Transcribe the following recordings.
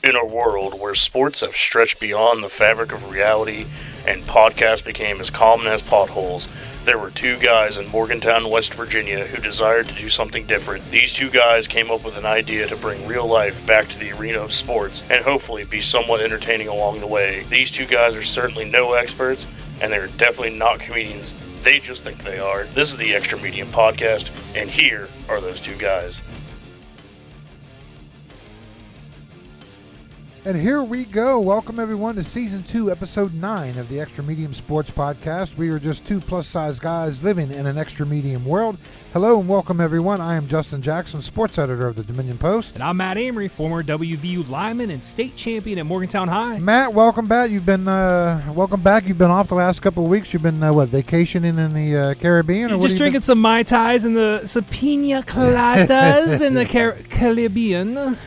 In a world where sports have stretched beyond the fabric of reality and podcasts became as common as potholes, there were two guys in Morgantown, West Virginia who desired to do something different. These two guys came up with an idea to bring real life back to the arena of sports and hopefully be somewhat entertaining along the way. These two guys are certainly no experts, and they're definitely not comedians. They just think they are. This is the Extra Medium Podcast, and here are those two guys. And here we go. Welcome, everyone, to Season 2, Episode 9 of the Extra Medium Sports Podcast. We are just two plus-size guys living in an extra medium world. Hello and welcome, everyone. I am Justin Jackson, sports editor of the Dominion Post. And I'm Matt Amory, former WVU lineman and state champion at Morgantown High. Matt, welcome back. You've been welcome back. You've been off the last couple of weeks. You've been vacationing in the Caribbean, or just drinking some Mai Tais and some pina coladas in the Caribbean.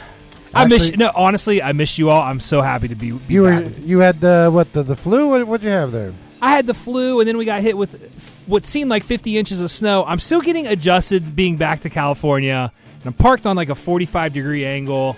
Honestly, I miss you all. I'm so happy to be back with you. You had the flu? What'd you have there? I had the flu, and then we got hit with what seemed like 50 inches of snow. I'm still getting adjusted being back to California, and I'm parked on like a 45-degrey angle,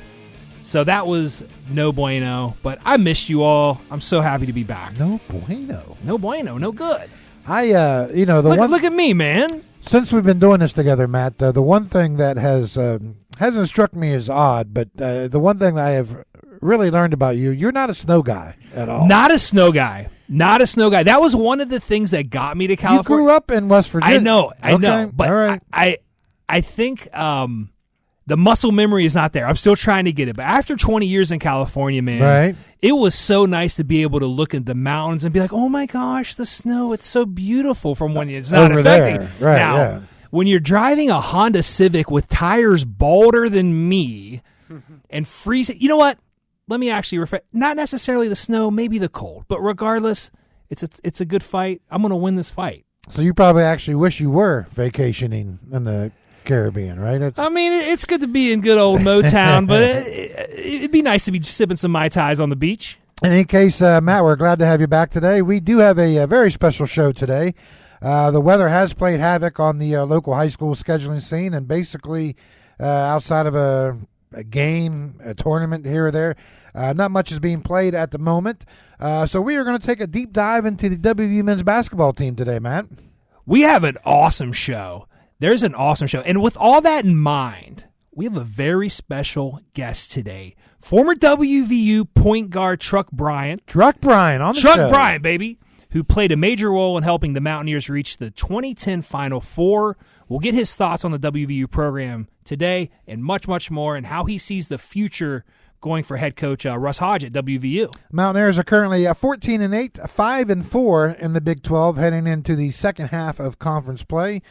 so that was no bueno. But I missed you all. I'm so happy to be back. No bueno. No bueno. No good. Look at me, man. Since we've been doing this together, Matt, the one thing that hasn't struck me as odd, but the one thing that I have really learned about you, you're not a snow guy at all. Not a snow guy. That was one of the things that got me to California. You grew up in West Virginia. I know. But all right. I think the muscle memory is not there. I'm still trying to get it. But after 20 years in California, man, right, it was so nice to be able to look at the mountains and be like, oh, my gosh, the snow, it's so beautiful from when it's not over affecting. There. Right, now, yeah. When you're driving a Honda Civic with tires balder than me and freezing, you know what? Let me actually not necessarily the snow, maybe the cold, but regardless, it's a good fight. I'm going to win this fight. So you probably actually wish you were vacationing in the Caribbean, right? It's good to be in good old Motown, but it'd be nice to be sipping some Mai Tais on the beach. In any case, Matt, we're glad to have you back today. We do have a very special show today. The weather has played havoc on the local high school scheduling scene, and basically outside of a game, a tournament here or there, not much is being played at the moment. So we are going to take a deep dive into the WVU men's basketball team today, Matt. We have an awesome show. There's an awesome show. And with all that in mind, we have a very special guest today. Former WVU point guard Truck Bryant. Truck Bryant on the show. Truck Bryant, baby, who played a major role in helping the Mountaineers reach the 2010 Final Four. We'll get his thoughts on the WVU program today and much, much more, and how he sees the future going for head coach Russ Hodge at WVU. Mountaineers are currently 14-8, 5-4 in the Big 12, heading into the second half of conference play,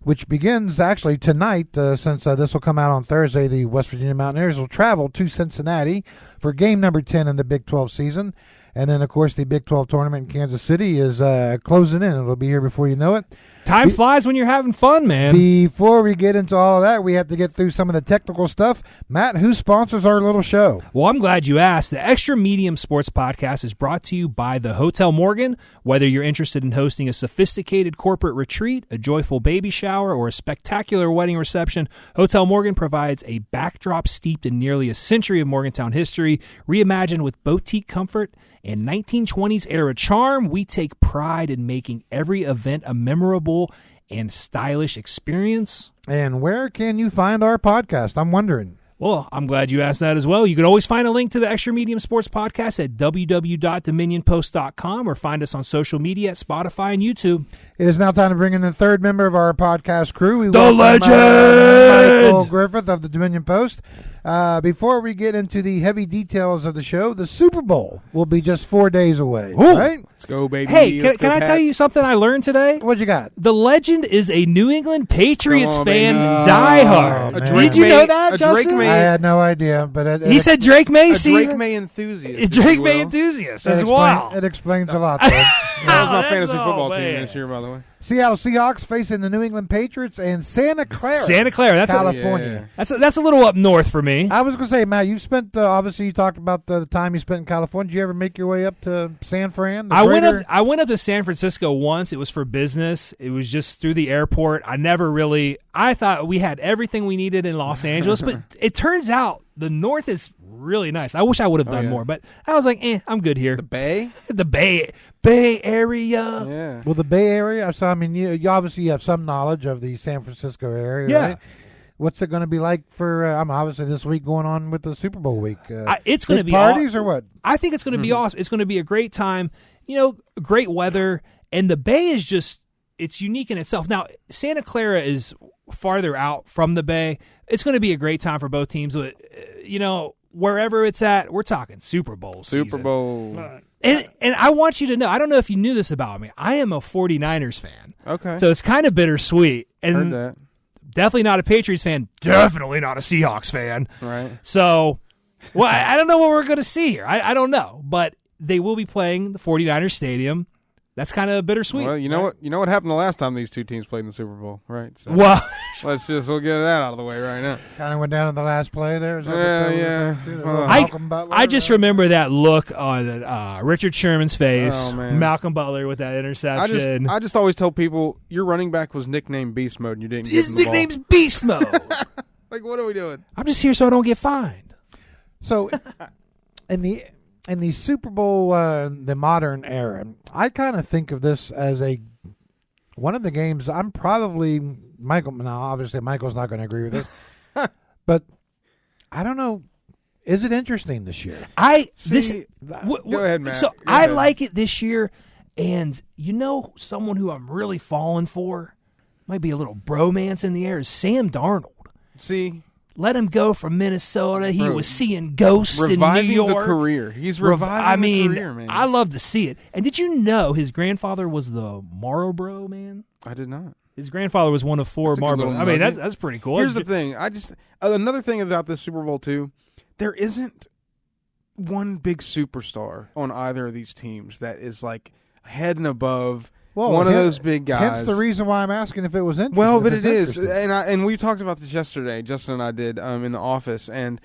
which begins actually tonight. Since this will come out on Thursday, the West Virginia Mountaineers will travel to Cincinnati for game number 10 in the Big 12 season. And then, of course, the Big 12 tournament in Kansas City is closing in. It'll be here before you know it. Time flies when you're having fun, man. Before we get into all of that, we have to get through some of the technical stuff. Matt, who sponsors our little show? Well, I'm glad you asked. The Extra Medium Sports Podcast is brought to you by the Hotel Morgan. Whether you're interested in hosting a sophisticated corporate retreat, a joyful baby shower, or a spectacular wedding reception, Hotel Morgan provides a backdrop steeped in nearly a century of Morgantown history, reimagined with boutique comfort and 1920s era charm. We take pride in making every event a memorable and stylish experience. And where can you find our podcast? I'm wondering. Well, I'm glad you asked that as well. You can always find a link to the Extra Medium Sports Podcast at www.dominionpost.com or find us on social media at Spotify and YouTube. It is now time to bring in the third member of our podcast crew. The legend! Michael Griffith of the Dominion Post. Before we get into the heavy details of the show, the Super Bowl will be just 4 days away. Ooh. Right? Let's go, baby. Hey, Let's can I tell you something I learned today? What you got? The legend is a New England Patriots Come on, fan, baby. diehard. Did you know that, Justin? I had no idea, but He said Drake May A season. Drake May enthusiast. Drake May enthusiast as well. It explains a lot, though. That was my That's fantasy football all, team man. this year, by the way. Seattle Seahawks facing the New England Patriots and Santa Clara, That's California. that's a little up north for me. I was going to say, Matt, you spent, obviously you talked about the time you spent in California. Did you ever make your way up to San Fran? I went up to San Francisco once. It was for business. It was just through the airport. I thought we had everything we needed in Los Angeles, but it turns out the north is really nice. I wish I would have done more, but I was like, I'm good here. The Bay? The Bay Area. Yeah. Well, the Bay Area, so I mean, you obviously have some knowledge of the San Francisco area, Yeah. right? What's it going to be like for, obviously this week going on with the Super Bowl week? It's going to be parties or what? I think it's going to be awesome. It's going to be a great time, great weather, and the Bay is just, it's unique in itself. Now, Santa Clara is farther out from the Bay. It's going to be a great time for both teams. Wherever it's at, we're talking Super Bowl season. Super Bowl. And I want you to know, I don't know if you knew this about me. I am a 49ers fan. Okay. So it's kind of bittersweet. And Heard that. definitely not a Patriots fan. Definitely not a Seahawks fan. Right. So, well, I don't know what we're going to see here. I don't know. But they will be playing the 49ers Stadium. That's kind of bittersweet. Well, you know what? You know what happened the last time these two teams played in the Super Bowl, right? So Well, we'll get that out of the way right now. Kind of went down in the last play there. Is that Yeah. Malcolm Butler? I just remember that look on Richard Sherman's face. Oh, man. Malcolm Butler with that interception. I just always tell people your running back was nicknamed Beast Mode and you didn't His give him the ball. nickname's Beast Mode. Like, what are we doing? I'm just here so I don't get fined. So, in the Super Bowl, the modern era, I kind of think of this as one of the games. I'm probably Michael. Now, obviously, Michael's not going to agree with it, but I don't know. Is it interesting this year? Go ahead, Matt. So Go I ahead. like it this year, and someone who I'm really falling for, might be a little bromance in the air, is Sam Darnold. See, Let him go from Minnesota. He Bro, was seeing ghosts in New reviving York. the career. He's reviving the career, man. I love to see it. And did you know his grandfather was the Marlboro man? I did not. His grandfather was one of 4 That's a good Marlboro. little I mean, nugget. that's pretty cool. Here's the thing. Another thing about this Super Bowl too, there isn't one big superstar on either of these teams that is like head and above one of those big guys. Hence the reason why I'm asking if it was interesting. Well, but if it it's is, interesting. and we talked about this yesterday. Justin and I did in the office, and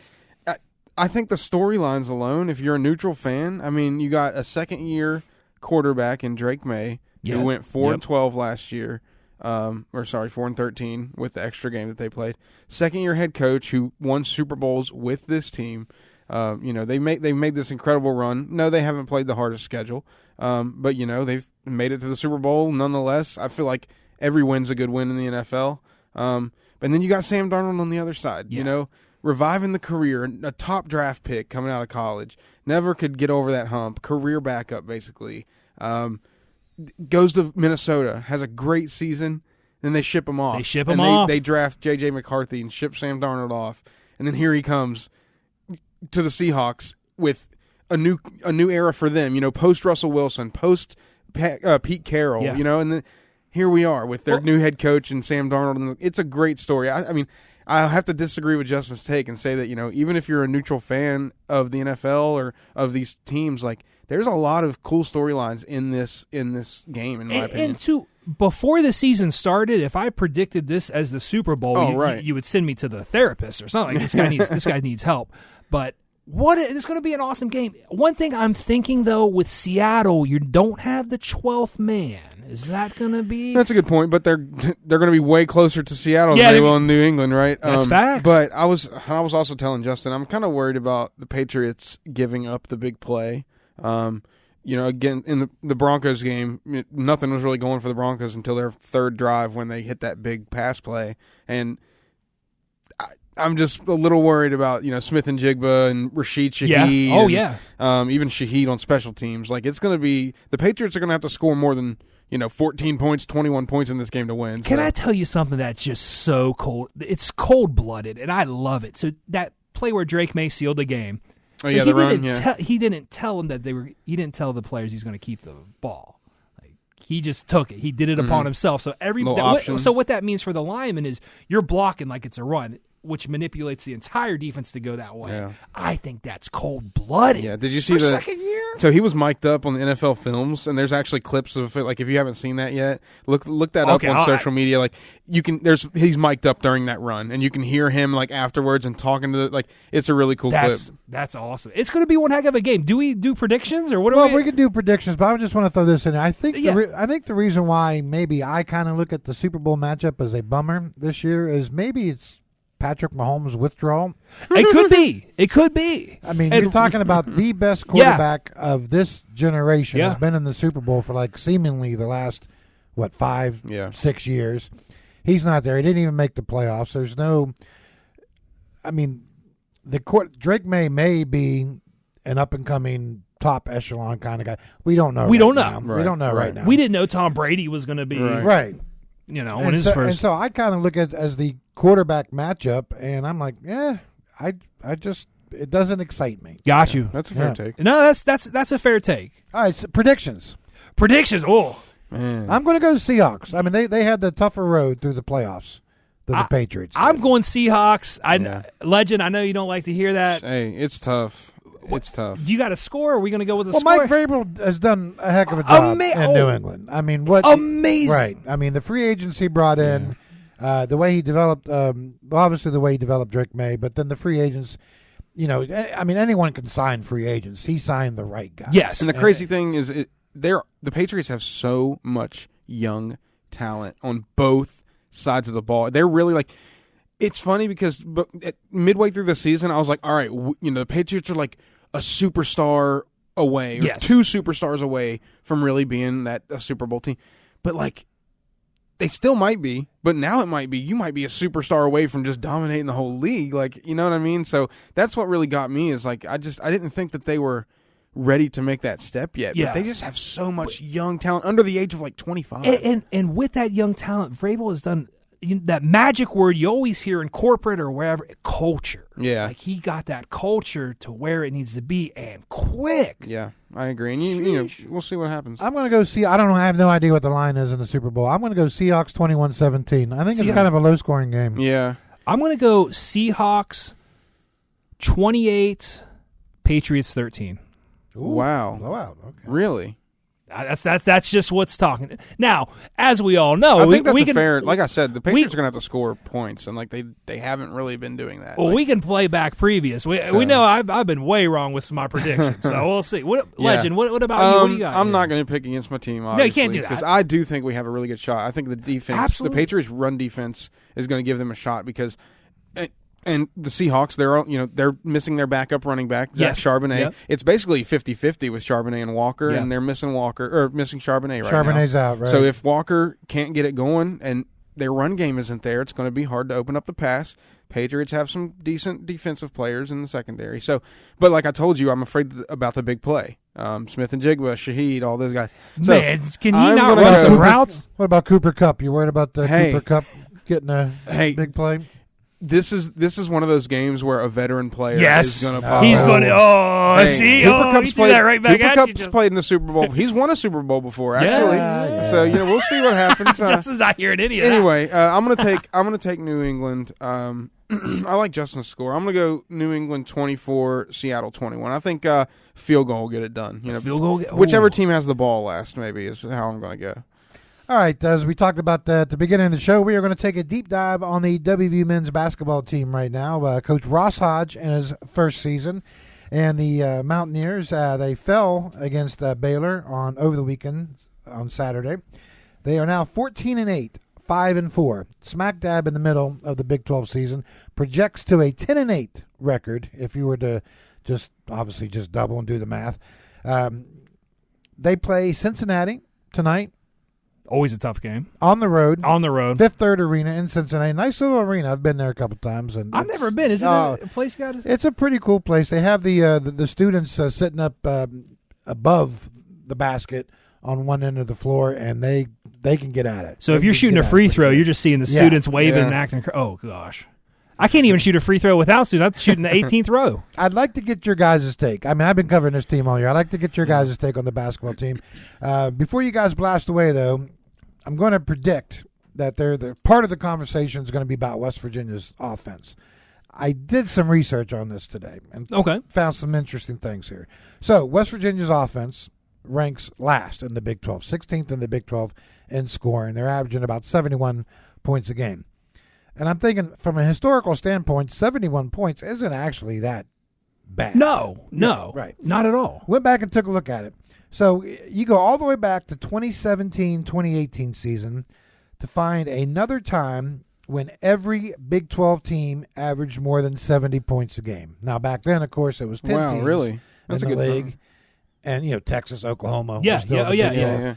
I think the storylines alone. If you're a neutral fan, I mean, you got a second-year quarterback in Drake May who went 4-12 last year, 4-13 with the extra game that they played. Second-year head coach who won Super Bowls with this team. They made this incredible run. No, they haven't played the hardest schedule, but they've made it to the Super Bowl nonetheless. I feel like every win's a good win in the NFL. And then you got Sam Darnold on the other side. Yeah. Reviving the career, a top draft pick coming out of college, never could get over that hump. Career backup, basically. Goes to Minnesota, has a great season. Then they ship him off. They draft J.J. McCarthy and ship Sam Darnold off. And then here he comes to the Seahawks with a new era for them. Post Russell Wilson, post Pete Carroll. And then here we are with their new head coach and Sam Darnold. And it's a great story. I mean, I have to disagree with Justin's take and say that even if you're a neutral fan of the NFL or of these teams, like there's a lot of cool storylines in this game, in my opinion. And before the season started, if I predicted this as the Super Bowl, you would send me to the therapist or something. Like, this guy needs help. But it's going to be an awesome game. One thing I'm thinking though, with Seattle, you don't have the 12th man. Is that going to be? That's a good point, but they're going to be way closer to Seattle than they will in New England, right? That's facts. But I was also telling Justin, I'm kind of worried about the Patriots giving up the big play. Again, in the Broncos game, nothing was really going for the Broncos until their third drive when they hit that big pass play. And I'm just a little worried about, Smith and Jigba and Rashid Shaheed. Yeah. Oh, yeah. Even Shaheed on special teams. Like, it's going to be – the Patriots are going to have to score more than, 14 points, 21 points in this game to win. Can I tell you something that's just so cold? It's cold-blooded, and I love it. So that play where Drake May sealed the game – Oh, yeah, the run, he didn't tell him that he didn't tell the players he's going to keep the ball. Like, he just took it. He did it upon himself. So what that means for the lineman is you're blocking like it's a run, which manipulates the entire defense to go that way. Yeah. I think that's cold-blooded. Yeah, did you see for second year? So he was mic'd up on the NFL Films, and there's actually clips of it. Like, if you haven't seen that yet, look that up on social media. Like, he's mic'd up during that run, and you can hear him like afterwards and talking to it's a really cool clip. That's awesome. It's going to be one heck of a game. Do we do predictions or what? We can do predictions, but I just want to throw this in. I think the reason why maybe I kind of look at the Super Bowl matchup as a bummer this year is maybe it's Patrick Mahomes' withdrawal? It could be. It could be. I mean, And- you're talking about the best quarterback of this generation has been in the Super Bowl for like seemingly the last, 5, 6 years. He's not there. He didn't even make the playoffs. There's no – I mean, Drake may be an up-and-coming top echelon kind of guy. We don't know. We don't know. Now. We don't know right now. We didn't know Tom Brady was going to be Right. In his first. And so I kind of look at it as the quarterback matchup, and I'm like, I just it doesn't excite me. Got you. That's a fair take. No, that's a fair take. All right, so predictions. Oh, Man. I'm going to go Seahawks. I mean, they had the tougher road through the playoffs than the Patriots. I'm going Seahawks. Legend, I know you don't like to hear that. Hey, it's tough. It's tough. Do you got a score? Or are we going to go with a Well, score? Mike Vrabel has done a heck of a job in New England. I mean, what amazing. Right. I mean, the free agency brought in the way he developed. Obviously, the way he developed Drake May, but then the free agents. I mean, anyone can sign free agents. He signed the right guy. Yes. And the crazy thing is, the Patriots have so much young talent on both sides of the ball. They're really like. It's funny because midway through the season, I was like, all right, the Patriots are like a superstar away, or two superstars away from really being a Super Bowl team. But like, they still might be. But now it might be. You might be a superstar away from just dominating the whole league. Like, you know what I mean? So that's what really got me is like, I didn't think that they were ready to make that step yet. Yeah. But they just have so much young talent under the age of like 25. And with that young talent, Vrabel has done that magic word you always hear in corporate or wherever, culture. Yeah. Like he got that culture to where it needs to be and quick. Yeah, I agree. And we'll see what happens. I'm going to go see. I don't know. I have no idea what the line is in the Super Bowl. I'm going to go Seahawks 21-17. I think it's kind of a low-scoring game. Yeah. I'm going to go Seahawks 28, Patriots 13. Ooh, Wow. blowout. Okay. Really? That's just what's talking. Now, as we all know, I think that's we a can, fair. Like I said, the Patriots are going to have to score points, and like they haven't really been doing that. Well, we can play back previous. We know I've been way wrong with my predictions, so we'll see. Legend, what about you? What do you got? I'm not going to pick against my team. Obviously, No, you can't do that. because I do think we have a really good shot. I think the defense, Absolutely. the Patriots' run defense, is going to give them a shot because. And the Seahawks, they're missing their backup running back, Zach Charbonnet. Yep. It's basically 50-50 with Charbonnet and Walker, and they're missing missing Charbonnet right now. Charbonnet's out, right? So if Walker can't get it going and their run game isn't there, it's going to be hard to open up the pass. Patriots have some decent defensive players in the secondary. So, but like I told you, I'm afraid about the big play. Smith and Jigba, Shaheed, all those guys. So Man, can he I'm not gonna run go- some routes? What about Cooper Kupp? You worried about Cooper Kupp getting a big play? This is one of those games where a veteran player is going to pop. He's out. going to. See, Cooper Kupp's he threw that right back Cooper at Kupp's you. played in the Super Bowl. He's won a Super Bowl before, actually. Yeah. So we'll see what happens. Justin's not hearing any of that. Anyway, I'm gonna take New England. I like Justin's score. I'm gonna go New England 24, Seattle 21. I think field goal will get it done. Field goal, whichever team has the ball last, maybe is how I'm gonna go. All right, as we talked about at the beginning of the show, we are going to take a deep dive on the WVU men's basketball team right now. Coach Ross Hodge in his first season, and the Mountaineers, they fell against Baylor over the weekend on Saturday. They are now 14-8, 5-4, smack dab in the middle of the Big 12 season. Projects to a 10-8 record if you were to just double and do the math. They play Cincinnati tonight. Always a tough game. On the road. Fifth Third Arena in Cincinnati. Nice little arena. I've been there a couple times. And I've never been. Is it a place you got? It's a pretty cool place. They have the students sitting up above the basket on one end of the floor, and they can get at it. So if you're shooting a free throw, you're just seeing the students waving and acting. Oh, gosh. I can't even shoot a free throw without students. I'm shooting the 18th row. I'd like to get your guys' take. I mean, I've been covering this team all year. I'd like to get your guys' take on the basketball team. Before you guys blast away, though, I'm going to predict that the part of the conversation is going to be about West Virginia's offense. I did some research on this today and found some interesting things here. So West Virginia's offense ranks last in the Big 12, 16th in the Big 12 in scoring. They're averaging about 71 points a game. And I'm thinking from a historical standpoint, 71 points isn't actually that bad. No. Right. Not at all. Went back and took a look at it. So you go all the way back to 2017-2018 season to find another time when every Big 12 team averaged more than 70 points a game. Now, back then, of course, it was 10 teams really? That's in a the good league. number. And, Texas, Oklahoma. Yeah, was still yeah, in the yeah, Big yeah. 12.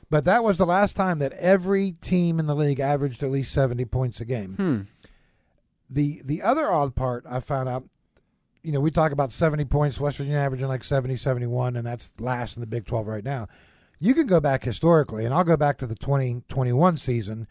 But that was the last time that every team in the league averaged at least 70 points a game. The other odd part I found out, we talk about 70 points, West Virginia averaging like 70, 71, and that's last in the Big 12 right now. You can go back historically, and I'll go back to the 2021 season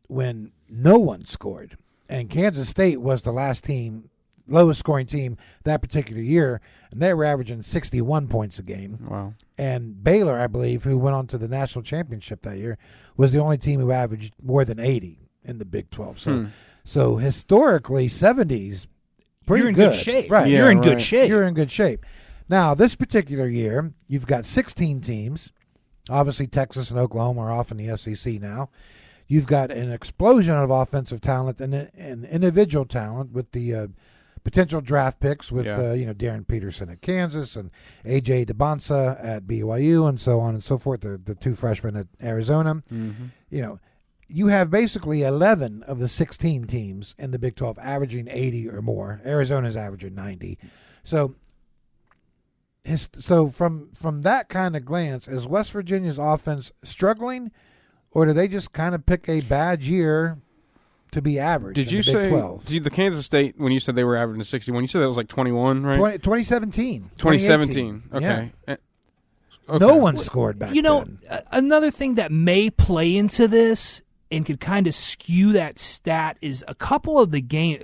when no one scored. And Kansas State was the lowest scoring team that particular year, and they were averaging 61 points a game. Wow. And Baylor, I believe, who went on to the national championship that year, was the only team who averaged more than 80 in the Big 12. So historically, 70s, pretty You're in good. good shape. Right. You're in good right. shape. You're in good shape. Now, this particular year, you've got 16 teams. Obviously, Texas and Oklahoma are off in the SEC now. You've got an explosion of offensive talent and individual talent with the potential draft picks with Darren Peterson at Kansas and A.J. DeBonsa at BYU and so on and so forth, the two freshmen at Arizona. You have basically 11 of the 16 teams in the Big 12 averaging 80 or more. Arizona's averaging 90. So from that kind of glance, is West Virginia's offense struggling, or do they just kind of pick a bad year to be average? Did in you the Big say 12? the Kansas State, when you said they were averaging 61, you said that was like 21, right? 2017. 2017. Okay. Yeah. Okay. No one scored back then. Another thing that may play into this and could kind of skew that stat is a couple of the game.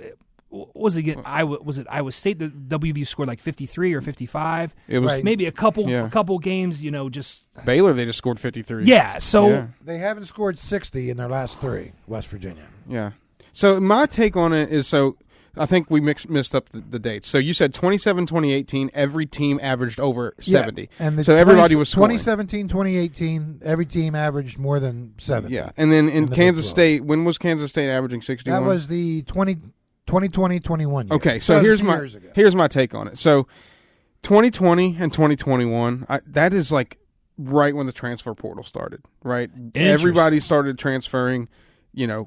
Was it Iowa State? The WVU scored like 53 or 55. It was maybe a couple games. Just Baylor. They just scored 53. Yeah. So they haven't scored 60 in their last three. West Virginia. Yeah. So my take on it is I think we missed up the dates. So you said 2017, 2018, every team averaged over 70. And so everybody was scoring. 2017, 2018, every team averaged more than 70. Yeah. And then in the Kansas Big 12. State, when was Kansas State averaging 61? That was the 2020-21 year. Okay, so here's my take on it. So 2020 and 2021, that is like right when the transfer portal started, right? Everybody started transferring,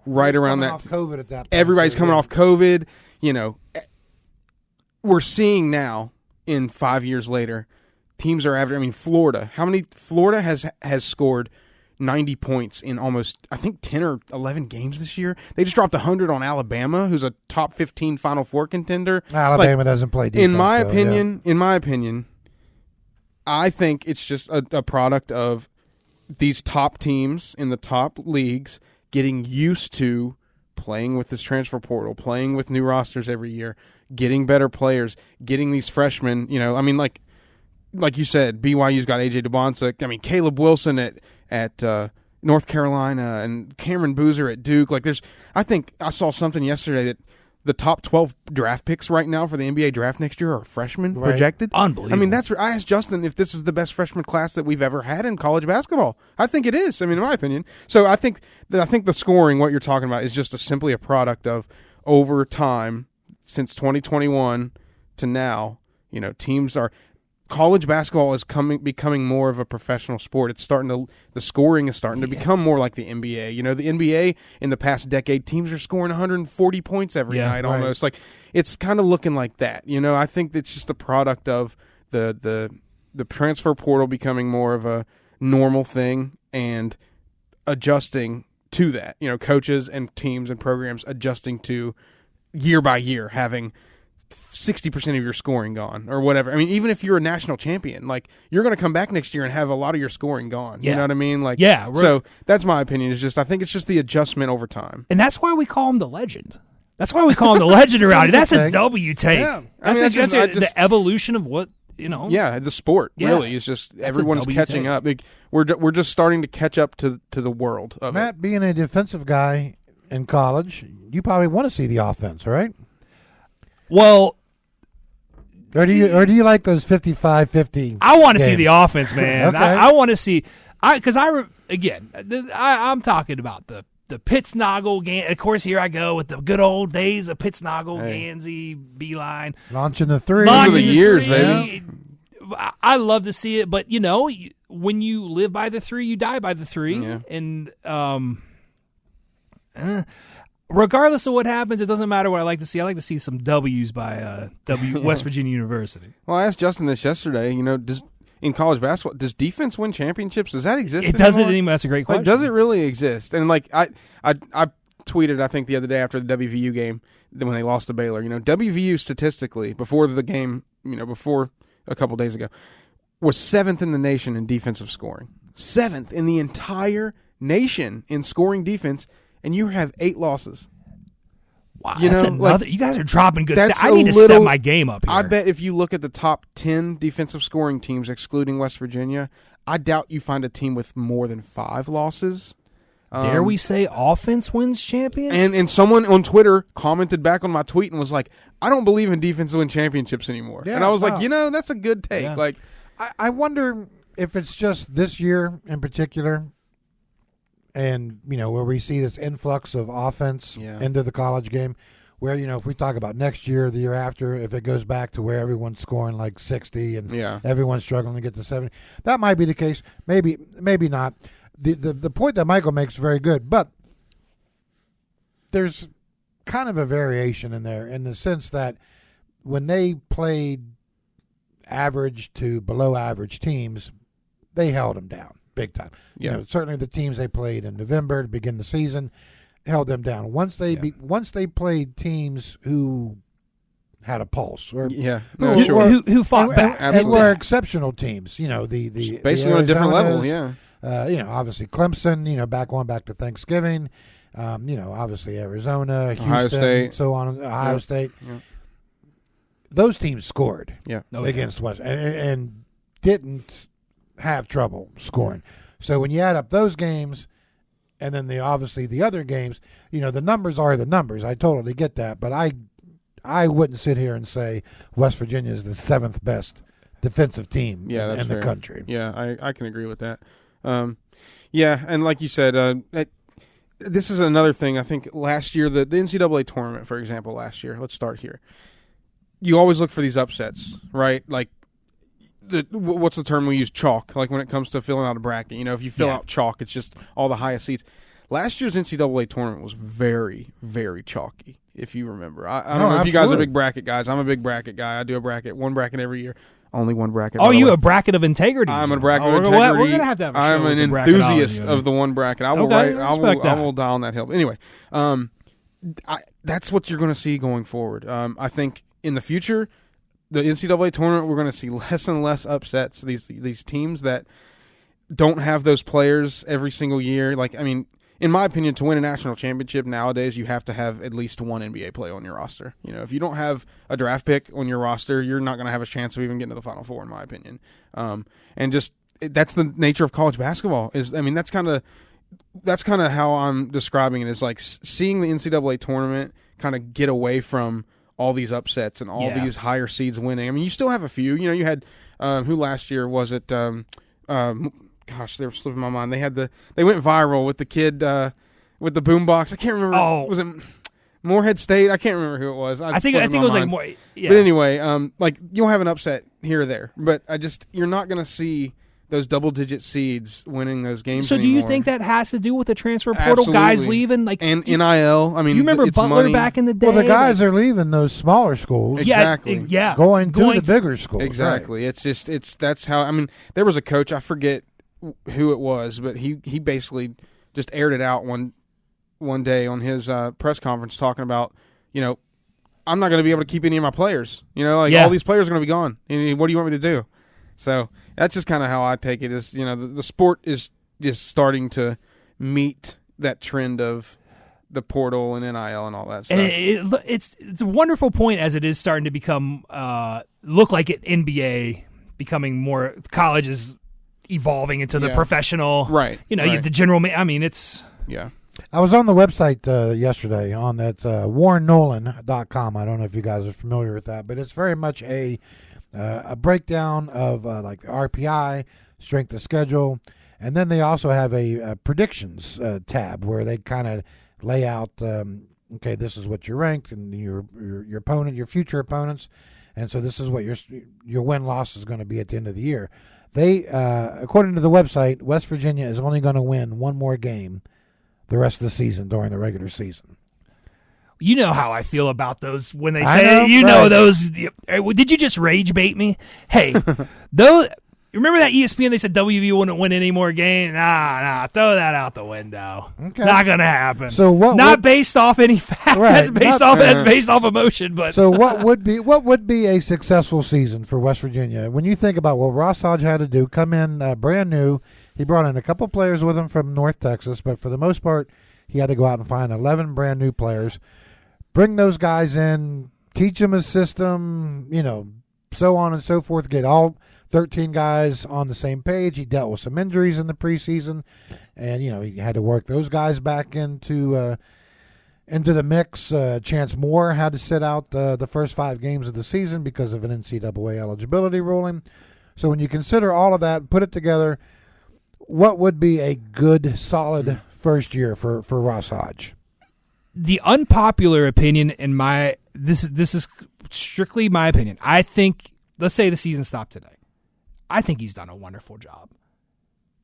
right around that. Off COVID at that point. Everybody's coming off COVID. We're seeing now in 5 years later, teams are averaging. Florida. Florida has scored 90 points in almost, I think, 10 or 11 games this year. They just dropped 100 on Alabama, who's a top 15 Final Four contender. Alabama doesn't play defense. In my opinion, I think it's just a product of these top teams in the top leagues getting used to playing with this transfer portal, playing with new rosters every year, getting better players, getting these freshmen. Like you said, BYU's got A.J. DeBonsa. Caleb Wilson at North Carolina and Cameron Boozer at Duke. I think I saw something yesterday that the top 12 draft picks right now for the NBA draft next year are freshmen projected. Unbelievable. I asked Justin if this is the best freshman class that we've ever had in college basketball. I think it is. In my opinion. So I think the scoring, what you're talking about, is just simply a product of over time since 2021 to now. College basketball is becoming more of a professional sport. The scoring is starting to become more like the NBA. The NBA in the past decade, teams are scoring 140 points every night almost. Like it's kind of looking like that. I think it's just a product of the transfer portal becoming more of a normal thing and adjusting to that. Coaches and teams and programs adjusting to year by year having 60% of your scoring gone or whatever. Even if you're a national champion, you're going to come back next year and have a lot of your scoring gone. You know what I mean? So that's my opinion. I think it's just the adjustment over time. And that's why we call him the legend. That's why we call him the legend around here. That's a W take. Yeah. That's the evolution of what, Yeah, the sport really is just everyone's catching up. We're just starting to catch up to the world of Matt, being a defensive guy in college, you probably want to see the offense, right? Well, or do you like those 55-50? I want to see the offense, man. Okay. I want to see because I'm talking about the Pittsnoggle game. Of course, here I go with the good old days of Pittsnoggle, Gansey, Beeline, launching the three. Those are the years, baby. I love to see it, but when you live by the three, you die by the three, and regardless of what happens, it doesn't matter what I like to see. I like to see some W's by West Virginia University. Well, I asked Justin this yesterday. In college basketball, does defense win championships? Does that exist? It doesn't anymore. That's a great question. Does it really exist? And I tweeted, I think the other day after the WVU game when they lost to Baylor. WVU statistically before the game, before a couple days ago, was 7th in the nation in defensive scoring. 7th in the entire nation in scoring defense, and you have 8 losses. Wow, that's another. You guys are dropping good stats. I need to step my game up here. I bet if you look at the top 10 defensive scoring teams, excluding West Virginia, I doubt you find a team with more than 5 losses. Dare we say offense wins champion? And someone on Twitter commented back on my tweet and was like, I don't believe in defense win championships anymore. Yeah, and I was wow. like, that's a good take. Yeah. Like, I wonder if it's just this year in particular, and where we see this influx of offense into the college game, where if we talk about next year, the year after, if it goes back to where everyone's scoring like 60 and everyone's struggling to get to 70, that might be the case. Maybe not. The point that Michael makes is very good, but there's kind of a variation in there in the sense that when they played average to below average teams, they held them down big time. Yeah. Certainly the teams they played in November to begin the season held them down. Once they played teams who had a pulse or who fought back and were exceptional teams. The basically on a different level. Yeah. Obviously Clemson. Back to Thanksgiving. Obviously Arizona, Houston, Ohio State, so on. Ohio State. Yeah. Those teams scored against West and didn't have trouble scoring. So when you add up those games and then the other games, the numbers are the numbers. I totally get that, but I wouldn't sit here and say West Virginia is the 7th best defensive team in the country. Yeah, I can agree with that. And like you said, this is another thing. I think last year, the NCAA tournament, for example, let's start here. You always look for these upsets, right? Like, what's the term we use? Chalk. Like when it comes to filling out a bracket, if you fill out chalk, it's just all the highest seeds. Last year's NCAA tournament was very, very chalky, if you remember. I don't know if you guys are big bracket guys. I'm a big bracket guy. I do one bracket every year. Only one bracket. Oh, you a bracket of integrity? I'm a bracket of integrity. We're gonna have to have a show I'm an enthusiast of the one bracket. I will I will die on that hill. Anyway, that's what you're going to see going forward. I think in the future, the NCAA tournament, we're going to see less and less upsets. These teams that don't have those players every single year. In my opinion, to win a national championship nowadays, you have to have at least one NBA player on your roster. If you don't have a draft pick on your roster, you're not going to have a chance of even getting to the Final Four, in my opinion. That's the nature of college basketball. That's kind of how I'm describing it. Is like seeing the NCAA tournament kind of get away from all these upsets and all these higher seeds winning. You still have a few. You had who last year was it? Gosh, they were slipping my mind. They went viral with the kid with the boombox. I can't remember. Oh, was it Morehead State? I can't remember who it was. I think it was like more. Yeah. But anyway, you'll have an upset here or there, but you're not going to see those double-digit seeds winning those games. So, anymore. do you think that has to do with the transfer portal? Absolutely. Guys leaving, and NIL? You remember Butler money. back in the day? Well, the guys are leaving those smaller schools. Exactly. Going to the bigger schools. Exactly. Right. That's how. There was a coach, I forget who it was, but he basically just aired it out one day on his press conference talking about, I'm not going to be able to keep any of my players. All these players are going to be gone. And what do you want me to do? So that's just kind of how I take it. Is the sport is just starting to meet that trend of the portal and NIL and all that stuff. And it's a wonderful point as it is starting to become look like it NBA becoming more colleges evolving into the professional, right? The general. It's I was on the website yesterday on that warrennolan.com. I don't know if you guys are familiar with that, but it's very much a breakdown of like the RPI, strength of schedule, and then they also have a predictions tab where they kind of lay out, okay, this is what you're ranked and your opponent, your future opponents, and so this is what your win-loss is going to be at the end of the year. They, according to the website, West Virginia is only going to win one more game the rest of the season during the regular season. You know how I feel about those when they I say know, it. You right. know those. Did you just rage bait me? Hey, those. Remember that ESPN? They said WV wouldn't win any more games. Nah, throw that out the window. Okay. Not gonna happen. So what Not would- based off any fact. Right, That's based off emotion. But So what would be a successful season for West Virginia? When you think about what Ross Hodge had to do, come in brand new. He brought in a couple players with him from North Texas, but for the most part, he had to go out and find 11 brand new players, bring those guys in, teach them his system, so on and so forth, get all 13 guys on the same page. He dealt with some injuries in the preseason, and he had to work those guys back into the mix. Chance Moore had to sit out the first 5 games of the season because of an NCAA eligibility ruling. So when you consider all of that, put it together, what would be a good, solid first year for Ross Hodge? the unpopular opinion in this is strictly my opinion. I think, let's say the season stopped today. I think he's done a wonderful job.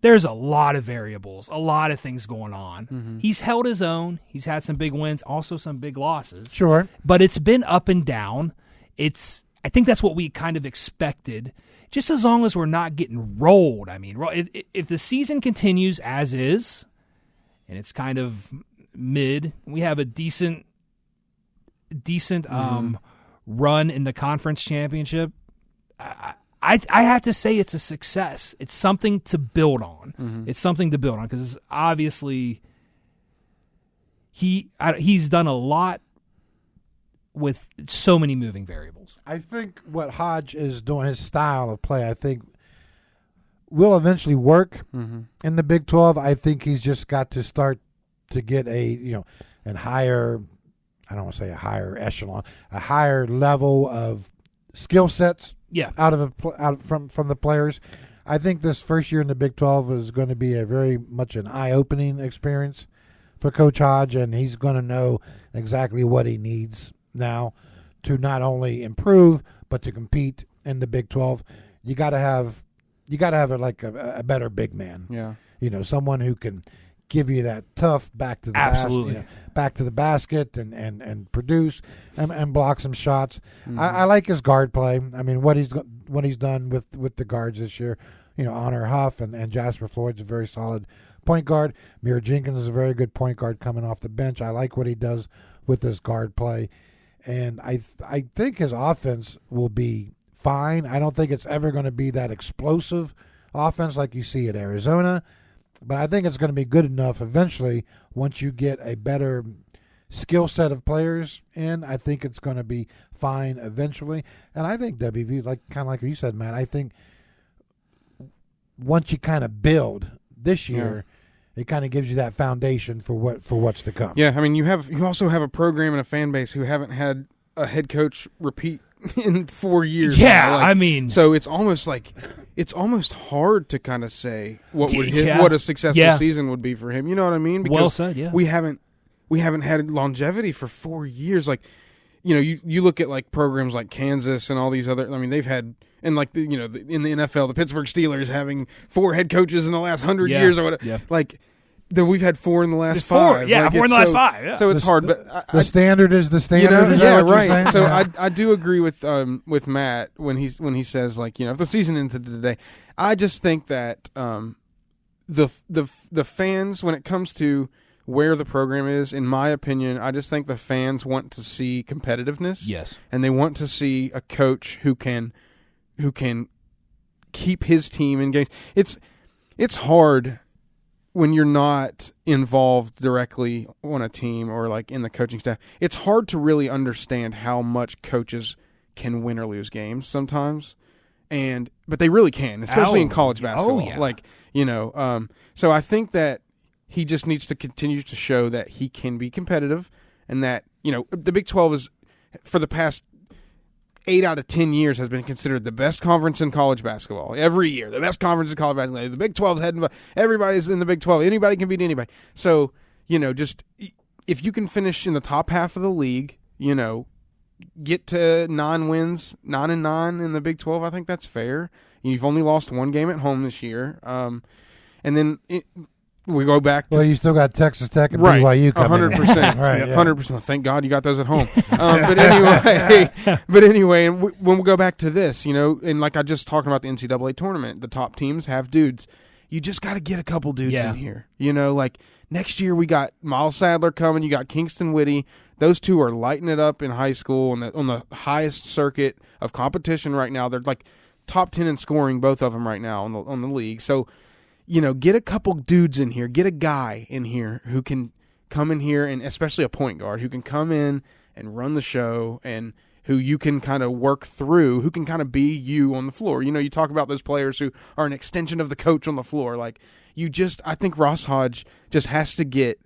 There's a lot of variables, a lot of things going on. Mm-hmm. He's held his own. He's had some big wins, also some big losses. Sure. But it's been up and down. I think that's what we kind of expected, just as long as we're not getting rolled. I mean, if the season continues as is, and it's kind of mid, we have a decent run in the conference championship, I have to say it's a success. It's something to build on. Mm-hmm. It's something to build on because obviously he's done a lot with so many moving variables. I think what Hodge is doing, his style of play, I think will eventually work in the Big 12. I think he's just got to start to get a higher, I don't want to say a higher echelon, a higher level of skill sets. Yeah, from the players. I think this first year in the Big 12 is going to be a very much an eye-opening experience for Coach Hodge, and he's going to know exactly what he needs now to not only improve but to compete in the Big 12. You got to have a better big man. Yeah, someone who can give you that tough back to the absolutely back to the basket and produce and block some shots. I like his guard play. I mean, what he's done with the guards this year. Honor Huff and Jasper Floyd's a very solid point guard. Mir Jenkins is a very good point guard coming off the bench. I like what he does with his guard play, and I think his offense will be fine. I don't think it's ever going to be that explosive offense like you see at Arizona. But I think it's going to be good enough eventually once you get a better skill set of players in. I think it's going to be fine eventually. And I think WV, kind of like you said, Matt, I think once you kind of build this year, it kind of gives you that foundation for what's to come. Yeah, I mean, you also have a program and a fan base who haven't had a head coach repeat in 4 years. Yeah, I mean, so it's almost hard to kind of say what a successful season would be for him. You know what I mean? Because well said. Yeah, we haven't had longevity for 4 years. Like, you look at like programs like Kansas and all these other. I mean, they've had in the NFL, the Pittsburgh Steelers having 4 head coaches in the last 100 years or whatever. Yeah. Like. We've had 4 in the last 5. Yeah, 4 in the last 5. Yeah. So it's hard, but the standard is the standard. Yeah, right. So yeah. I do agree with Matt when he says if the season ended today, I just think that the fans, when it comes to where the program is, in my opinion, I just think the fans want to see competitiveness. Yes, and they want to see a coach who can keep his team engaged. It's hard when you're not involved directly on a team or like in the coaching staff. It's hard to really understand how much coaches can win or lose games sometimes, but they really can, especially in college basketball. So I think that he just needs to continue to show that he can be competitive, and that the Big 12 is, for the past 8 out of 10 years, has been considered the best conference in college basketball. Every year, the best conference in college basketball. The Big 12's heading. Everybody's in the Big 12. Anybody can beat anybody. So, just if you can finish in the top half of the league, get to 9 wins, 9-9 in the Big 12, I think that's fair. You've only lost 1 game at home this year. And then we go back to Well, you still got Texas Tech and right, BYU coming 100%, right, 100%. Thank God you got those at home. But anyway, and when we go back to this, and like I just talking about the NCAA tournament, the top teams have dudes. You just got to get a couple dudes in here. Like next year we got Miles Sadler coming. You got Kingston Whitty. Those two are lighting it up in high school on the highest circuit of competition right now. They're like top 10 in scoring, both of them right now on the league. So, get a couple dudes in here. Get a guy in here who can come in here, and especially a point guard who can come in and run the show, and who you can kind of work through, who can kind of be you on the floor. You talk about those players who are an extension of the coach on the floor. Like I think Ross Hodge just has to get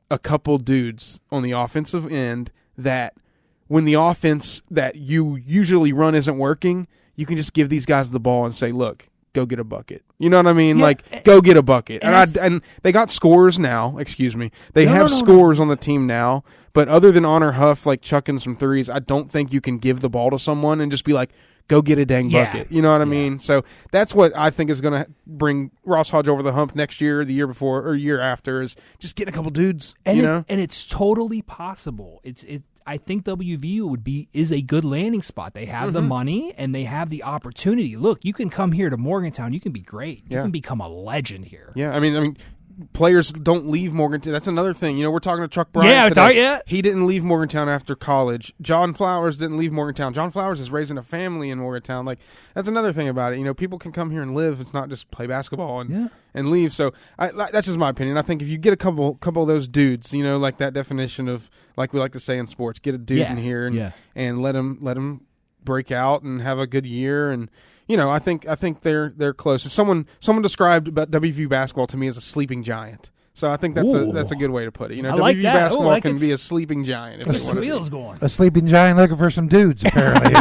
a couple dudes on the offensive end that when the offense that you usually run isn't working, you can just give these guys the ball and say, look, go get a bucket. You know what I mean? Yeah, go get a bucket. And they got scores now. Excuse me. They have scores on the team now. But other than Honor Huff, like chucking some threes, I don't think you can give the ball to someone and just be like, go get a dang bucket. You know what I mean? So that's what I think is going to bring Ross Hodge over the hump next year, the year before, or year after, is just getting a couple dudes. And it's totally possible. I think WVU is a good landing spot. They have the money and they have the opportunity. Look, you can come here to Morgantown. You can be great. You can become a legend here. Yeah, I mean, players don't leave Morgantown. That's another thing. We're talking to Chuck Bryant today. He didn't leave Morgantown after college. John Flowers didn't leave Morgantown. John Flowers is raising a family in Morgantown. Like, that's another thing about it. People can come here and live. It's not just play basketball and leave. So that's just my opinion. I think if you get a couple of those dudes, like that definition of, like we like to say in sports, get a dude in here and let him break out and have a good year. And I think they're close. Someone described about WVU basketball to me as a sleeping giant. So I think that's a good way to put it. WVU basketball can be a sleeping giant. If the wheels going. A sleeping giant looking for some dudes, apparently.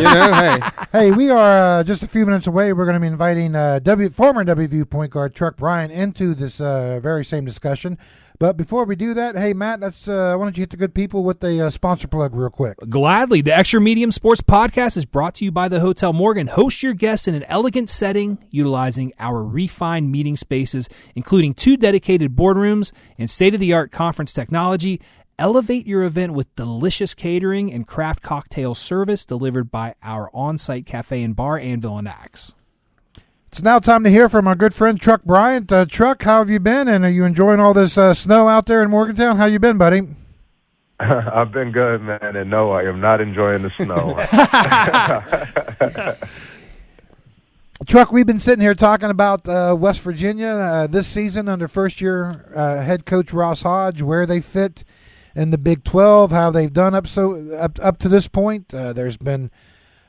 Hey, we are just a few minutes away. We're going to be inviting former WVU point guard Chuck Bryant into this very same discussion. But before we do that, hey, Matt, why don't you hit the good people with a sponsor plug real quick? Gladly. The Extra Medium Sports Podcast is brought to you by the Hotel Morgan. Host your guests in an elegant setting utilizing our refined meeting spaces, including 2 dedicated boardrooms and state-of-the-art conference technology. Elevate your event with delicious catering and craft cocktail service delivered by our on-site cafe and bar, Anvil and Axe. It's now time to hear from our good friend Chuck Bryant. Chuck, how have you been? And are you enjoying all this snow out there in Morgantown? How you been, buddy? I've been good, man, and no, I am not enjoying the snow. Chuck, we've been sitting here talking about West Virginia this season under first-year head coach Ross Hodge, where they fit in the Big 12, how they've done up to this point. There's been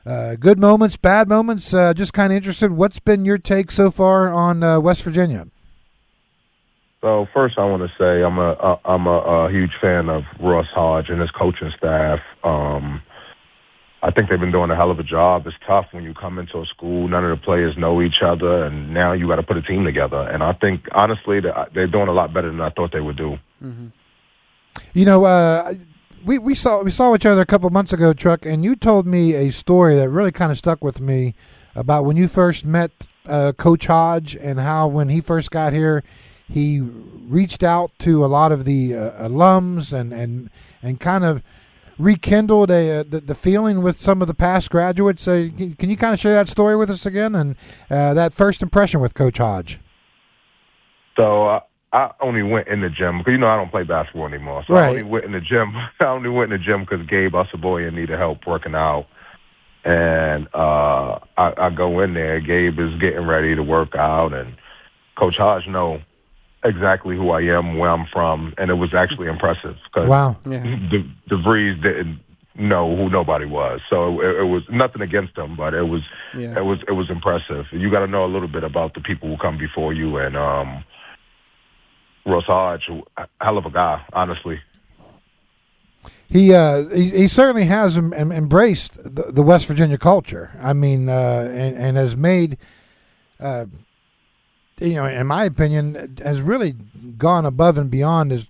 good moments, bad moments. Just kind of interested. What's been your take so far on West Virginia? So first, I want to say I'm a huge fan of Ross Hodge and his coaching staff. I think they've been doing a hell of a job. It's tough when you come into a school, none of the players know each other, and now you got to put a team together. And I think honestly that they're doing a lot better than I thought they would do. Mm-hmm. We saw each other a couple months ago, Chuck, and you told me a story that really kind of stuck with me about when you first met Coach Hodge and how when he first got here, he reached out to a lot of the alums and kind of rekindled the feeling with some of the past graduates. Can you kind of share that story with us again and that first impression with Coach Hodge? So I only went in the gym because, I don't play basketball anymore. So right. I only went in the gym. Because Gabe Ussaboyan needed help working out. And I go in there. Gabe is getting ready to work out. And Coach Hodge know exactly who I am, where I'm from. And it was actually impressive. Wow. DeVries didn't know who nobody was. So it was nothing against him, but it was impressive. You got to know a little bit about the people who come before you. And Ross Hodge, hell of a guy, honestly. He certainly has embraced the West Virginia culture. I mean, and has made, in my opinion, has really gone above and beyond. As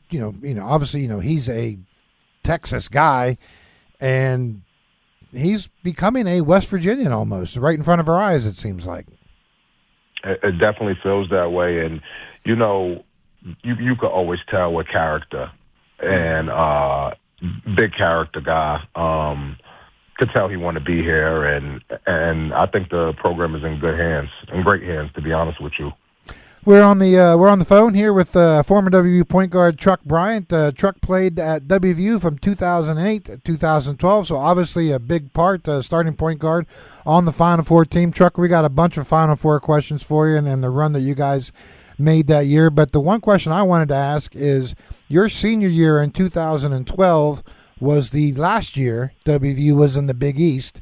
obviously, he's a Texas guy, and he's becoming a West Virginian almost right in front of our eyes. It seems like it definitely feels that way, and you could always tell with character, and big character guy. Could tell he wanted to be here, and I think the program is in good hands, in great hands, to be honest with you. We're on the phone here with former WVU point guard Truck Bryant. Truck played at WVU from 2008 to 2012, so obviously a big part, starting point guard on the Final Four team. Truck, we got a bunch of Final Four questions for you and the run that you guys made that year. But the one question I wanted to ask is, your senior year in 2012 was the last year WVU was in the Big East.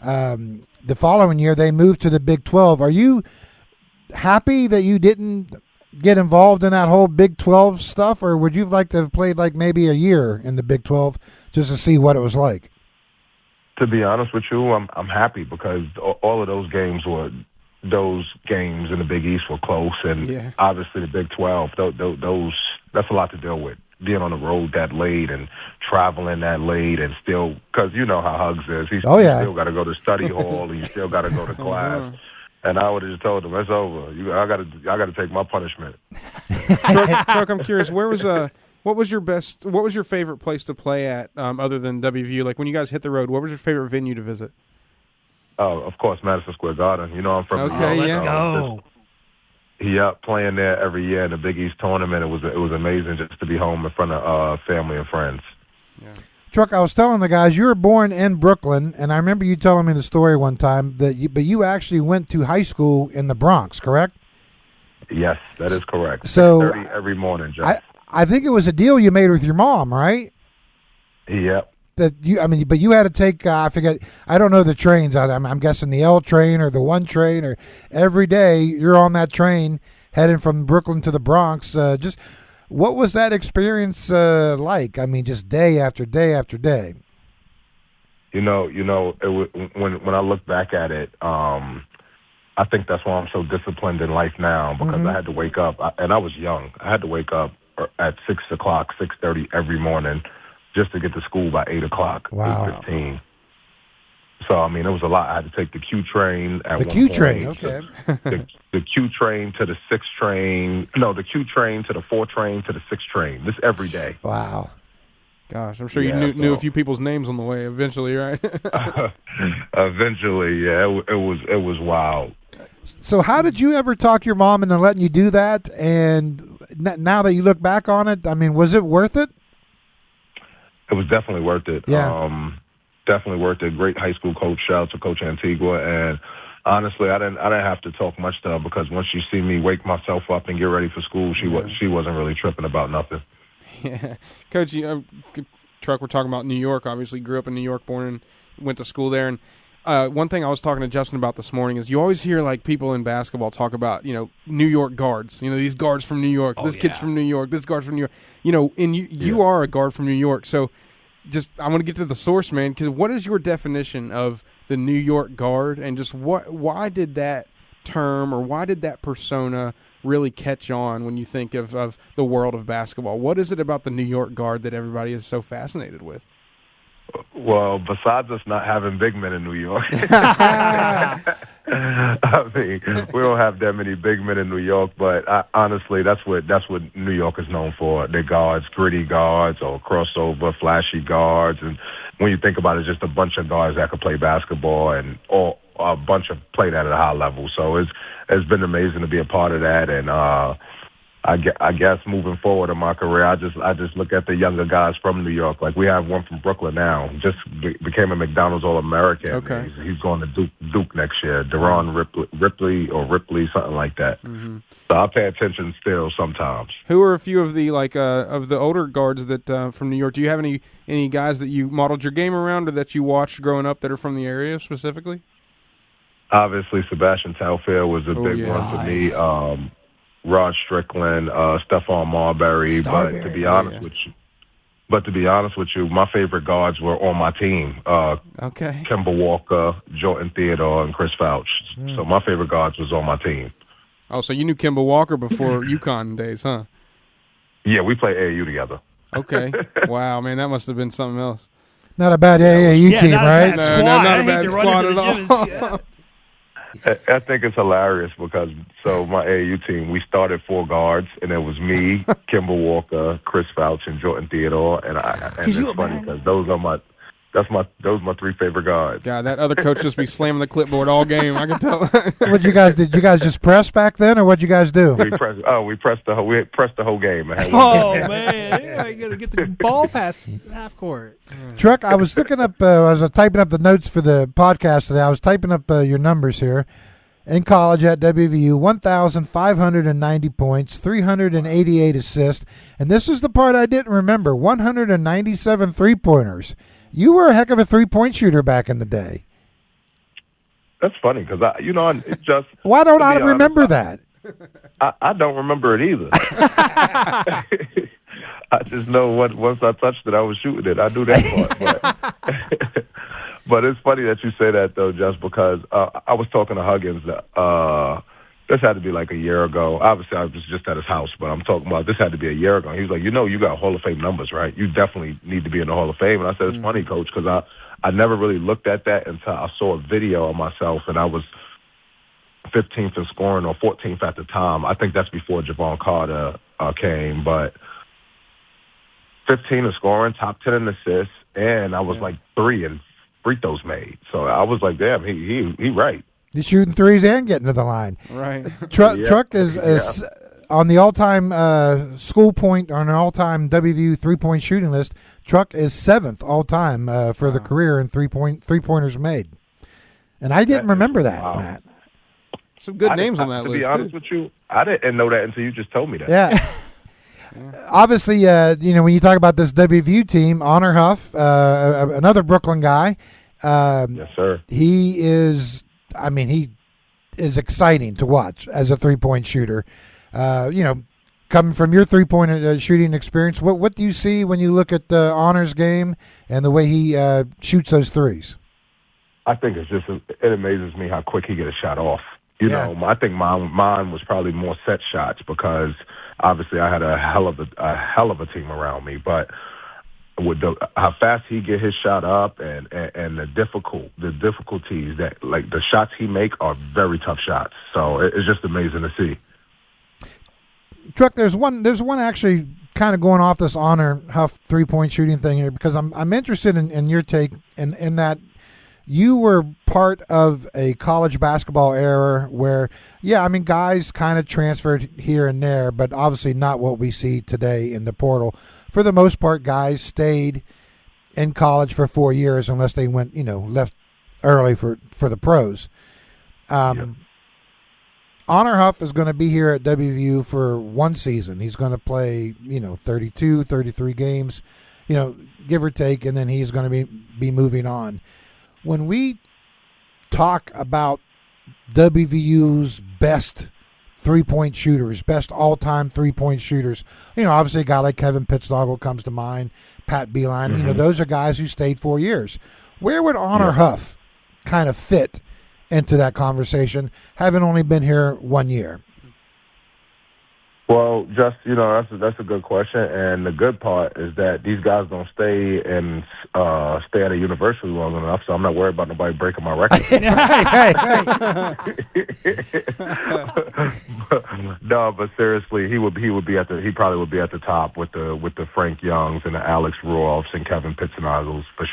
The following year, they moved to the Big 12. Are you happy that you didn't get involved in that whole Big 12 stuff, or would you like to have played like maybe a year in the Big 12 just to see what it was like? To be honest with you, I'm happy because all of those games in the Big East were close, and obviously the Big 12, those that's a lot to deal with. Being on the road that late and traveling that late, and still, because you know how Hugs is, he's still got to go to study hall, and you still got to go to class. And I would have just told him, "It's over. I got to take my punishment." Truck, I'm curious. What was your favorite place to play at, other than WVU? Like when you guys hit the road, what was your favorite venue to visit? Oh, of course, Madison Square Garden. You know I'm from. Okay, let's go. Playing there every year in the Big East tournament. It was amazing just to be home in front of family and friends. Yeah. Truck, I was telling the guys, you were born in Brooklyn, and I remember you telling me the story one time but you actually went to high school in the Bronx, correct? Yes, that is correct. So 6:30 every morning, Jeff. I think it was a deal you made with your mom, right? Yep. But you had to take, I forget, I don't know the trains. I'm guessing the L train or the 1 train, or every day you're on that train heading from Brooklyn to the Bronx. Just what was that experience like? I mean, just day after day after day. You know, it was, when I look back at it, I think that's why I'm so disciplined in life now, because I had to wake up, and I was young. I had to wake up at 6 o'clock, 6:30 every morning, just to get to school by 8 o'clock, 8:15. So, I mean, it was a lot. I had to take the Q train at one point. The Q train, okay. the Q train to the 6 train. No, the Q train to the 4 train to the 6 train. This every day. Wow. Gosh, I'm sure you knew a few people's names on the way eventually, right? Eventually, yeah. It was wild. So how did you ever talk your mom into letting you do that? And now that you look back on it, I mean, was it worth it? It was definitely worth it. Yeah. Definitely worth it. Great high school coach. Shout out to Coach Antigua. And honestly, I didn't have to talk much to her, because once she see me wake myself up and get ready for school, she wasn't really tripping about nothing. Yeah, Coach, Truck, we're talking about New York. Obviously, grew up in New York, born and went to school there. And one thing I was talking to Justin about this morning is you always hear like people in basketball talk about, New York guards. These guards from New York. This kid's from New York. This guard's from New York. And you are a guard from New York. So just I want to get to the source, man, because what is your definition of the New York guard, and just why did that term, or why did that persona really catch on when you think of the world of basketball? What is it about the New York guard that everybody is so fascinated with? Well, besides us not having big men in New York, I mean, we don't have that many big men in New York. But honestly, that's what New York is known for. Their guards, gritty guards, or crossover, flashy guards. And when you think about it, just a bunch of guards that could play basketball, and a bunch of played at a high level. So it's been amazing to be a part of that. And I guess moving forward in my career, I just look at the younger guys from New York. Like, we have one from Brooklyn now, just became a McDonald's All-American. Okay. He's going to Duke next year. Deron Ripley, something like that. Mm-hmm. So I pay attention still sometimes. Who are a few of the of the older guards that from New York? Do you have any guys that you modeled your game around, or that you watched growing up that are from the area specifically? Obviously, Sebastian Telfair was a big one for me. Rod Strickland, Stephon Marbury, but to be honest with you, my favorite guards were on my team. Kemba Walker, Jordan Theodore, and Chris Fouch. So my favorite guards was on my team. Oh, so you knew Kemba Walker before UConn days, huh? Yeah, we played AAU together. Okay. Wow, man, that must have been something else. Not a bad AAU team, right? Not a bad squad at all. I think it's hilarious because my AAU team, we started 4 guards, and it was me, Kimball Walker, Chris Fouch, and Jordan Theodore, and it's funny because those are my 3 favorite guards. God, that other coach just be slamming the clipboard all game. I can tell. What you guys did? You guys just press back then, or what'd you guys do? We pressed the whole game. Oh man, yeah, you gotta get the ball past half court. Truck, I was looking up. I was typing up the notes for the podcast today. I was typing up your numbers here. In college at WVU, 1,590 points, 388 assists, and this is the part I didn't remember: 197 3-pointers. You were a heck of a 3-point shooter back in the day. That's funny because just why don't I remember that? I don't remember it either. I just know once I touched it, I was shooting it. I knew that part. But it's funny that you say that though, just because I was talking to Huggins. This had to be like a year ago. Obviously, I was just at his house, but I'm talking about this had to be a year ago. He was like, you got Hall of Fame numbers, right? You definitely need to be in the Hall of Fame. And I said, it's funny, Coach, because I never really looked at that until I saw a video of myself, and I was 15th in scoring or 14th at the time. I think that's before Javon Carter came, but 15 in scoring, top 10 in assists, and I was like 3 in free throws made. So I was like, damn, he right. He's shooting threes and getting to the line. Right. Truck is on the all-time school point, on an all-time WVU 3-point shooting list. Truck is 7th all-time for the career in three-pointers made. And I didn't remember that, Matt. Some good names on that list. To be honest with you, I didn't know that until you just told me that. Yeah. Obviously, when you talk about this WVU team, Honor Huff, another Brooklyn guy. Yes, sir. He is exciting to watch as a 3-point shooter. Coming from your 3-point shooting experience, what do you see when you look at the Honor's game and the way he shoots those threes? I think it amazes me how quick he gets a shot off. I think mine was probably more set shots because obviously I had a hell of a team around me, but with how fast he get his shot up and the difficulties that like the shots he make are very tough shots. So it's just amazing to see. Truck, there's one actually kind of going off this Honor Huff 3-point shooting thing here because I'm interested in your take in that you were part of a college basketball era where, guys kind of transferred here and there, but obviously not what we see today in the portal. For the most part, guys stayed in college for 4 years unless they went, left early for the pros. Honor Huff is going to be here at WVU for 1 season. He's going to play, 32, 33 games, give or take, and then he's going to be moving on. When we talk about WVU's best 3-point shooters, best all-time 3-point shooters, obviously a guy like Kevin Pittsdoggle comes to mind, Pat Beeline, Mm-hmm. Those are guys who stayed 4 years. Where would Honor Huff kind of fit into that conversation, having only been here 1 year? Well, just that's a good question, and the good part is that these guys don't stay at a university long enough, so I'm not worried about nobody breaking my record. No, but seriously, he probably would be at the top with the Frank Youngs and the Alex Rolfs and Kevin Pittsnoggles for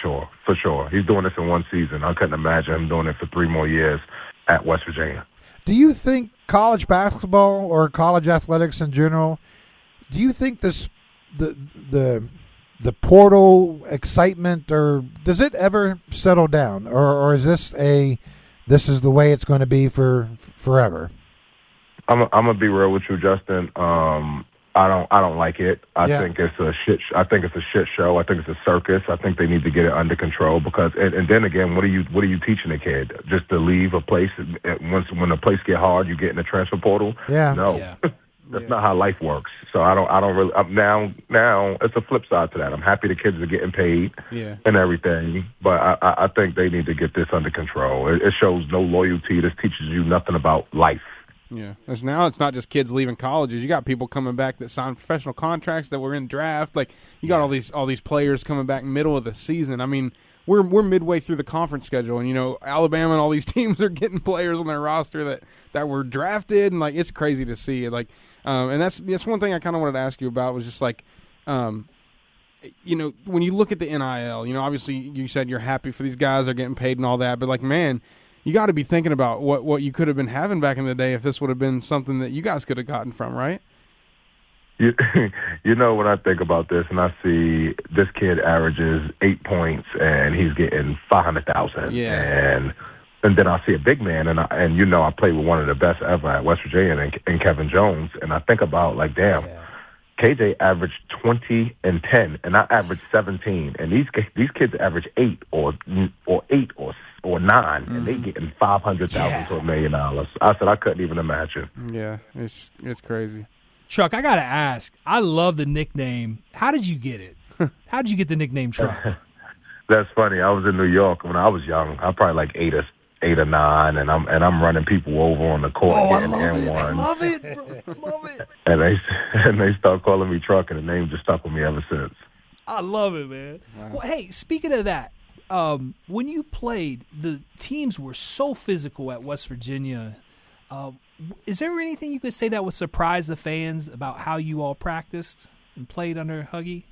sure. He's doing this in 1 season. I couldn't imagine him doing it for 3 more years at West Virginia. Do you think college basketball or college athletics in general, do you think the portal excitement, or does it ever settle down, or is this is the way it's going to be for forever? I'm gonna be real with you, Justin. I don't like it. I think it's a shit. I think it's a shit show. I think it's a circus. I think they need to get it under control because, and then again, what are you teaching a kid? Just to leave a place when the place get hard, you get in the transfer portal. Yeah. No, that's not how life works. So I don't really. Now it's a flip side to that. I'm happy the kids are getting paid and everything, but I think they need to get this under control. It shows no loyalty. This teaches you nothing about life. Yeah, because now it's not just kids leaving colleges. You got people coming back that signed professional contracts that were in draft. Like you got all these players coming back middle of the season. I mean, we're midway through the conference schedule, and Alabama and all these teams are getting players on their roster that were drafted, and like it's crazy to see. Like, and that's one thing I kind of wanted to ask you about was just like, when you look at the NIL, obviously you said you're happy for these guys are getting paid and all that, but like, man, you got to be thinking about what you could have been having back in the day if this would have been something that you guys could have gotten from, right? When I think about this and I see this kid averages 8 points and he's getting $500,000, and then I see a big man and I played with one of the best ever at West Virginia and Kevin Jones, and I think about like, damn, KJ averaged 20 and 10, and I averaged 17, and these kids average 8 or 9, and they getting $500,000 to $1 million. I said I couldn't even imagine. Yeah, it's crazy. Chuck, I got to ask. I love the nickname. How did you get it? How did you get the nickname Truck? That's funny. I was in New York when I was young. I'm probably like 8 or 9, and I'm running people over on the court getting N1. I love it, bro. Love it. And they start calling me Truck, and the name just stuck with me ever since. I love it, man. Wow. Well, hey, speaking of that, when you played, the teams were so physical at West Virginia. Is there anything you could say that would surprise the fans about how you all practiced and played under Huggy?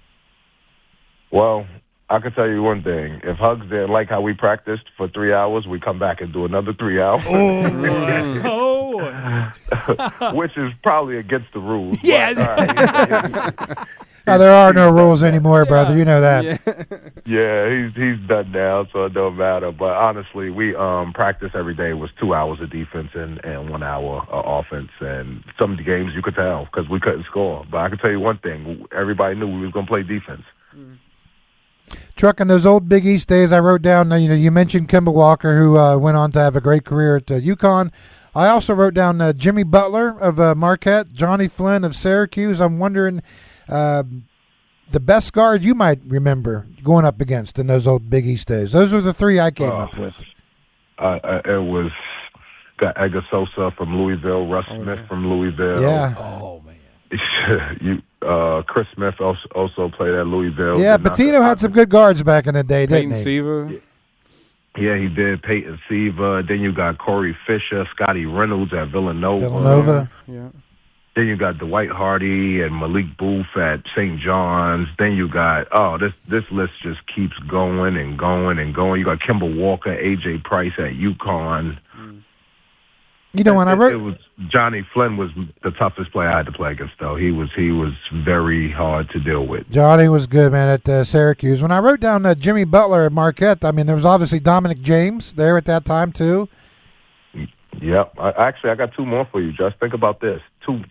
Well, I can tell you one thing. If Hugs didn't like how we practiced for 3 hours, we come back and do another 3 hours. Which is probably against the rules. Yeah. But, there are no rules anymore, brother. You know that. Yeah, he's done now, so it don't matter. But honestly, we practice every day was 2 hours of defense and 1 hour of offense. And some of the games you could tell because we couldn't score. But I can tell you one thing. Everybody knew we was going to play defense. Truck, in those old Big East days, I wrote down, you mentioned Kemba Walker, who went on to have a great career at UConn. I also wrote down Jimmy Butler of Marquette, Johnny Flynn of Syracuse. I'm wondering the best guard you might remember going up against in those old Big East days. Those are the three I came up with. It was got Edgar Sosa from Louisville, Russ Smith from Louisville. Yeah. Oh, man. Chris Smith also played at Louisville. Yeah, Pitino had some good guards back in the day, didn't he? Peyton Siva. Yeah, he did. Peyton Siva. Then you got Corey Fisher, Scotty Reynolds at Villanova. Yeah. Then you got Dwight Hardy and Malik Booth at St. John's. Then you got this list just keeps going and going and going. You got Kemba Walker, AJ Price at UConn. When I wrote, it was Johnny Flynn was the toughest player I had to play against. Though he was very hard to deal with. Johnny was good, man, at Syracuse. When I wrote down Jimmy Butler at Marquette, there was obviously Dominic James there at that time too. Yep. I got two more for you. Just think about this: two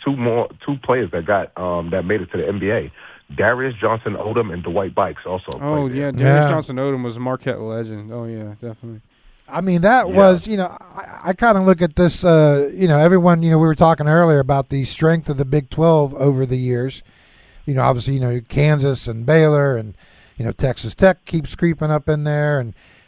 players that got that made it to the NBA. Darius Johnson Odom and Dwight Bikes also. Darius Johnson Odom was a Marquette legend. Oh yeah, definitely. That was, I kind of look at this, everyone, we were talking earlier about the strength of the Big 12 over the years. Obviously, Kansas and Baylor and, Texas Tech keeps creeping up in there.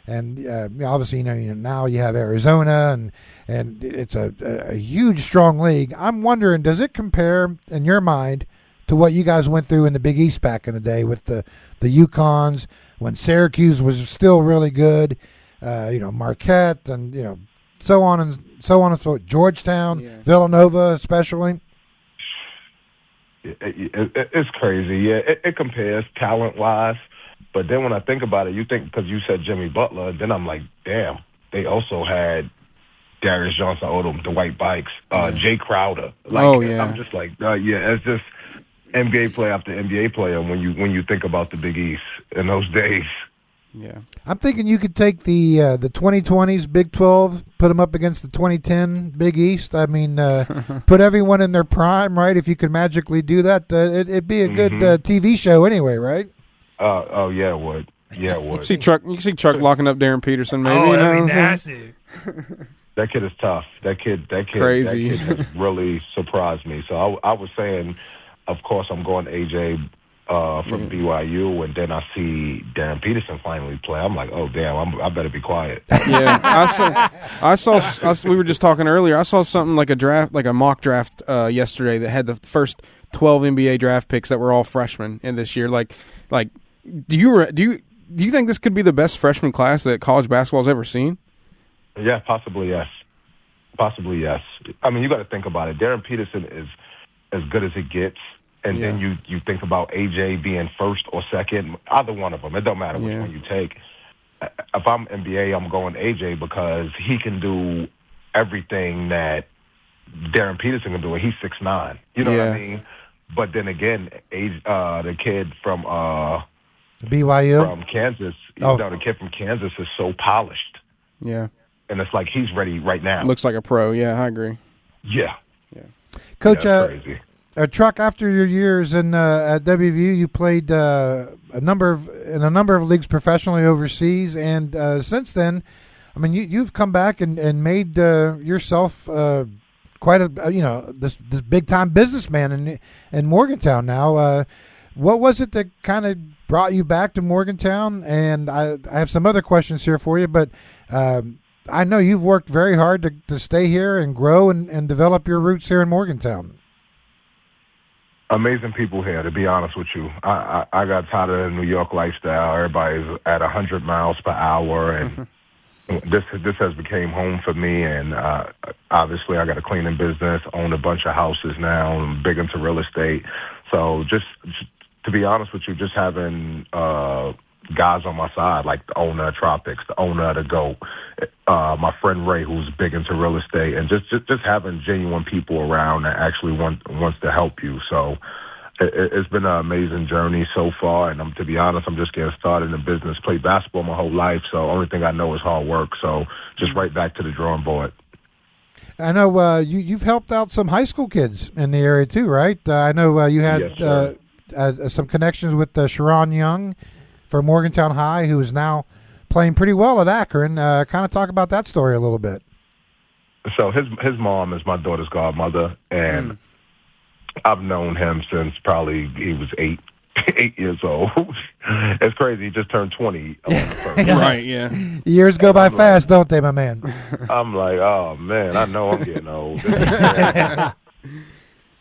And obviously, now you have Arizona and it's a huge, strong league. I'm wondering, does it compare in your mind to what you guys went through in the Big East back in the day with the UConns when Syracuse was still really good? Marquette and, so on and so Georgetown, Villanova especially. It's crazy. Yeah, it compares talent-wise. But then when I think about it, you think because you said Jimmy Butler, then I'm like, damn, they also had Darius Johnson Odom, Dwight Bikes, Jay Crowder. I'm just like, it's just NBA player after NBA player when you think about the Big East in those days. Yeah, I'm thinking you could take the 2020s Big 12, put them up against the 2010 Big East. Put everyone in their prime, right? If you could magically do that, it'd be a good TV show anyway, right? Yeah, it would. Yeah, it would. You can see Chuck locking up Darren Peterson, maybe. That'd be nasty. That kid is tough. That kid crazy. That kid has really surprised me. So I was saying, of course, I'm going AJ. From BYU, and then I see Darren Peterson finally play. I'm like, oh damn, I better be quiet. Yeah, I saw. We were just talking earlier. I saw something like a mock draft yesterday that had the first 12 NBA draft picks that were all freshmen in this year. Do Do you think this could be the best freshman class that college basketball's ever seen? Yeah, possibly yes. Possibly yes. I mean, you got to think about it. Darren Peterson is as good as it gets, and then you think about AJ being first or second, either one of them. It don't matter which one you take. If I'm NBA, I'm going AJ because he can do everything that Darren Peterson can do, and he's 6'9". You know what I mean? But then again, the kid from BYU from Kansas, the kid from Kansas is so polished. Yeah. And it's like he's ready right now. Looks like a pro. Yeah, I agree. Yeah. Coach, crazy. Truck, after your years at WVU, you played in a number of leagues professionally overseas, and since then, I mean, you've come back and made yourself quite a this big time businessman in Morgantown now. What was it that kind of brought you back to Morgantown? And I have some other questions here for you, but I know you've worked very hard to stay here and grow and develop your roots here in Morgantown. Amazing people here, to be honest with you. I got tired of the New York lifestyle. Everybody's at 100 miles per hour, and this has became home for me. And obviously, I got a cleaning business, own a bunch of houses now. I'm big into real estate. So just to be honest with you, just having guys on my side, like the owner of Tropics, the owner of the GOAT, my friend Ray, who's big into real estate, and just having genuine people around that actually wants to help you. So it's been an amazing journey so far, and to be honest, I'm just getting started in the business. Played basketball my whole life, so only thing I know is hard work. So just right back to the drawing board. I know you've helped out some high school kids in the area too, right? I know you had some connections with Sharon Young for Morgantown High, who is now playing pretty well at Akron. Kind of talk about that story a little bit. So his mom is my daughter's godmother, and I've known him since probably he was 8 years old. It's crazy. He just turned 20. Right, yeah. Years go by fast, don't they, my man? I'm like, oh, man, I know I'm getting old.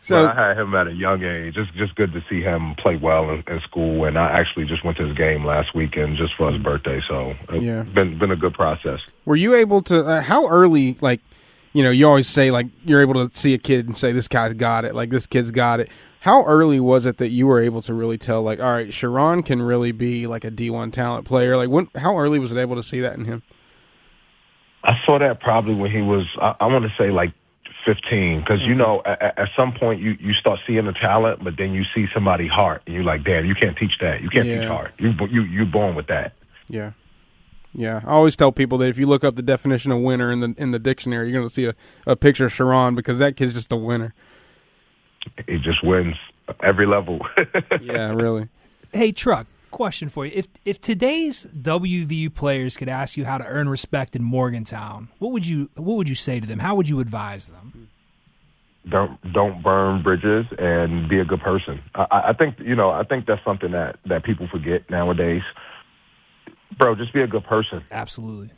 So I had him at a young age. It's just good to see him play well in school, and I actually just went to his game last weekend just for his birthday. So it's been a good process. Were you able to? How early? Like, you always say like you're able to see a kid and say this guy's got it. Like this kid's got it. How early was it that you were able to really tell? Like, all right, Sharon can really be like a D1 talent player. Like, how early was it able to see that in him? I saw that probably when he was. I want to say like 15, because at some point you start seeing the talent, but then you see somebody's heart, and you're like, damn, you can't teach that. You can't teach heart. You're born with that. Yeah. I always tell people that if you look up the definition of winner in the dictionary, you're going to see a picture of Sharon, because that kid's just a winner. He just wins every level. Yeah, really. Hey, Truck, question for you. If today's WVU players could ask you how to earn respect in Morgantown, what would you say to them? How would you advise them? Don't burn bridges and be a good person. I think that's something that people forget nowadays. Bro, just be a good person. Absolutely.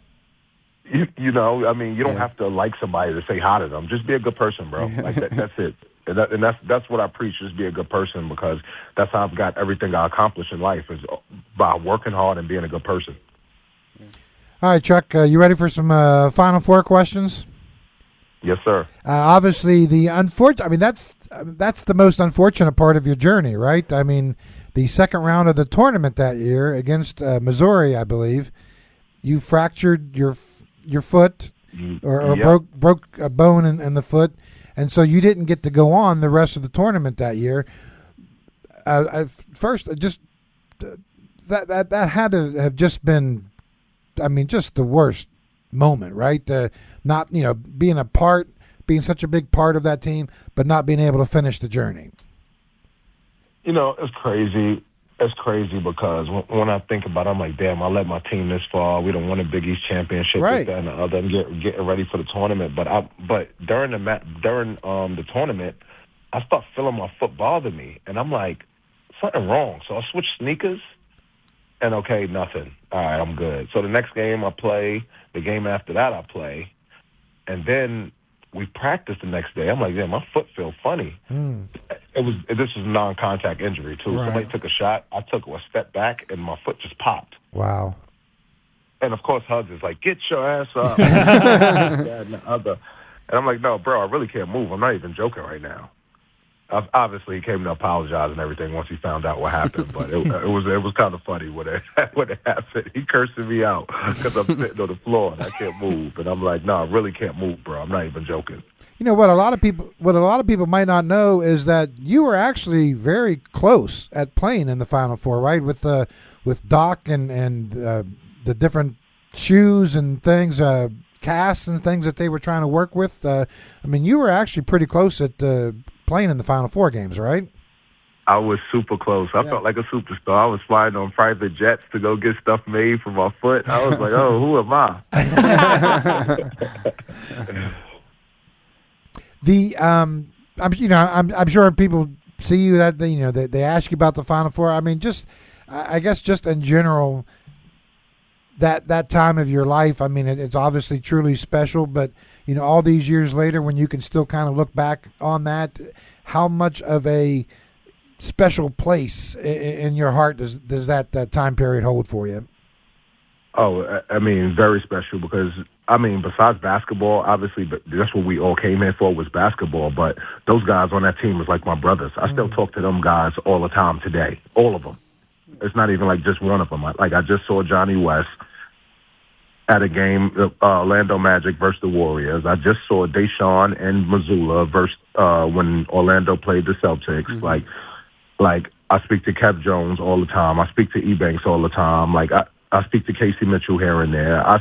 You don't have to like somebody to say hi to them. Just be a good person, bro. Like that's it. And that's what I preach. Just be a good person, because that's how I've got everything I accomplish in life, is by working hard and being a good person. All right, Chuck, you ready for some Final Four questions? Yes, sir. Obviously, that's the most unfortunate part of your journey, right? I mean, the second round of the tournament that year against Missouri, I believe, you fractured your foot or broke a bone in the foot. And so you didn't get to go on the rest of the tournament that year. That had to have just been, just the worst moment, right? Not being such a big part of that team, but not being able to finish the journey. It's crazy. It's crazy because when I think about it, I'm like, damn, I led my team this far. We don't win a Big East championship, right, this, that, and the other, and getting ready for the tournament. But during the tournament, I start feeling my foot bother me, and I'm like, something wrong. So I switch sneakers, and okay, nothing. All right, I'm good. So the next game I play, the game after that I play, and then we practice the next day. I'm like, damn, my foot feels funny. This was a non-contact injury too. Right. Somebody took a shot. I took a step back, and my foot just popped. Wow. And of course, Hugs is like, "Get your ass up!" And I'm like, "No, bro, I really can't move. I'm not even joking right now." Obviously, he came to apologize and everything once he found out what happened. But it was kind of funny when it happened. He cursing me out because I'm sitting on the floor and I can't move. And I'm like, "No, I really can't move, bro. I'm not even joking." You know what a lot of people might not know is that you were actually very close at playing in the Final Four, right? With Doc and the different shoes and things, casts and things that they were trying to work with. I mean, you were actually pretty close at playing in the Final Four games, right? I was super close. I felt like a superstar. I was flying on private jets to go get stuff made for my foot. I was like, "Oh, who am I?" I'm sure people see you that they ask you about the Final Four. I mean, I guess just in general, that time of your life. I mean, it's obviously truly special. But all these years later, when you can still kind of look back on that, how much of a special place in your heart does that time period hold for you? Oh, I mean, very special because, I mean, besides basketball, obviously, but that's what we all came in for was basketball. But those guys on that team was like my brothers. I still talk to them guys all the time today, all of them. It's not even like just one of them. I just saw Johnny West at a game, Orlando Magic versus the Warriors. I just saw Deshaun and Missoula versus when Orlando played the Celtics. Mm-hmm. Like I speak to Kev Jones all the time. I speak to Ebanks all the time. Like I speak to Casey Mitchell here and there. I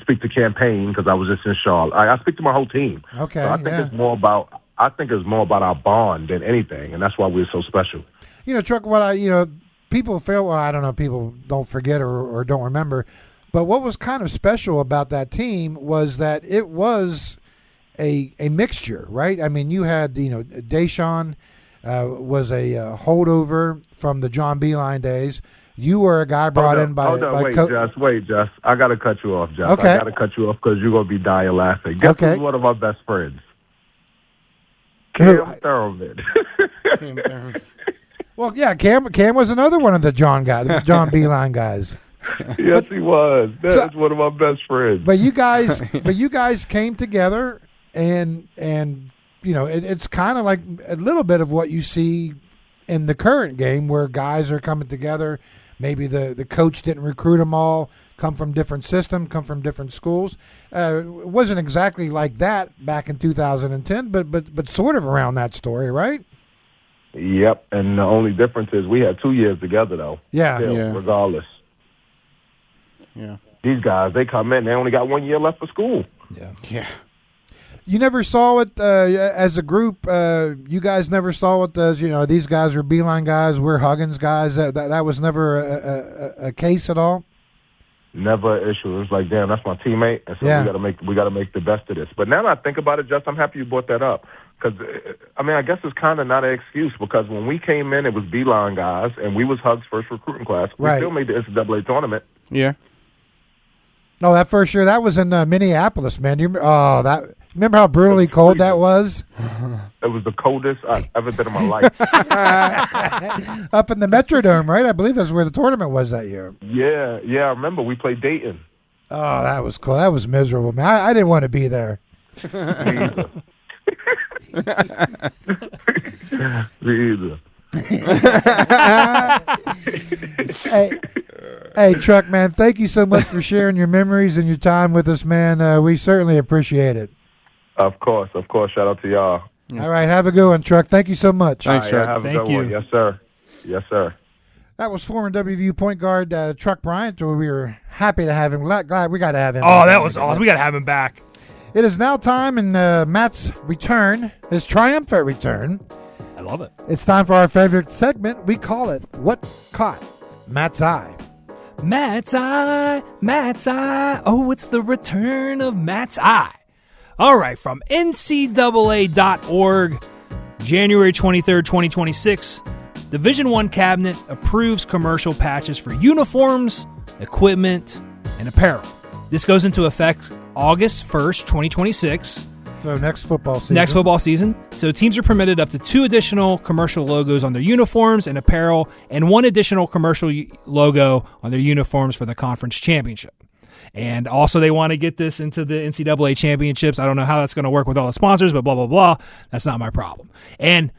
speak to Campaign because I was just in Charlotte. I speak to my whole team. Okay, so I think it's more about our bond than anything, and that's why we're so special. Chuck, people feel, well, I don't know, people don't forget or don't remember, but what was kind of special about that team was that it was a mixture, right? I mean, you had, Deshaun was a holdover from the John Beilein days. You were a guy brought in by Wait, Jess. I got to cut you off, Jess. Okay. I got to cut you off because you're going to be dying laughing. Guess who's one of my best friends? Cam Thurman. Cam Thurman. Well, yeah, Cam was another one of the John Beilein guys. Yes, he was. That's one of my best friends. But you guys came together, and it's kind of like a little bit of what you see in the current game, where guys are coming together. Maybe the coach didn't recruit them all, come from different systems, come from different schools. It wasn't exactly like that back in 2010, but sort of around that story, right? Yep, and the only difference is we had 2 years together, though. Yeah. Regardless. Yeah. These guys, they come in, they only got 1 year left for school. Yeah. You never saw it as a group. You guys never saw it as, these guys are Beilein guys, we're Huggins guys. That was never a case at all. Never an issue. It was like, damn, that's my teammate, and so we gotta make the best of this. But now that I think about it, Jess, I'm happy you brought that up because I guess it's kind of not an excuse because when we came in, it was Beilein guys, and we was Hug's first recruiting class. We still made the NCAA tournament. Yeah. No, that first year that was in Minneapolis, man. Remember how brutally cold that was? It was the coldest I've ever been in my life. Up in the Metrodome, right? I believe that's where the tournament was that year. Yeah, I remember we played Dayton. Oh, that was cool. That was miserable, man. I didn't want to be there. Me either. Hey, Chuck, man, thank you so much for sharing your memories and your time with us, man. We certainly appreciate it. Of course. Shout out to y'all. All right, have a good one, Chuck. Thank you so much. Thanks, Chuck. Have a good one. Yes, sir. That was former WVU point guard Chuck Bryant. We were happy to have him. Glad we got to have him. Oh, that was awesome. We got to have him back. It is now time in Matt's return, his triumphant return. I love it. It's time for our favorite segment. We call it What Caught Matt's Eye. Matt's Eye, Matt's Eye. Oh, it's the return of Matt's Eye. All right, from NCAA.org, January 23rd, 2026, Division I Cabinet approves commercial patches for uniforms, equipment, and apparel. This goes into effect August 1st, 2026. So next football season. Next football season. So teams are permitted up to 2 additional commercial logos on their uniforms and apparel, and 1 additional commercial logo on their uniforms for the conference championship. And also they want to get this into the NCAA championships. I don't know how that's going to work with all the sponsors, but blah, blah, blah. That's not my problem. And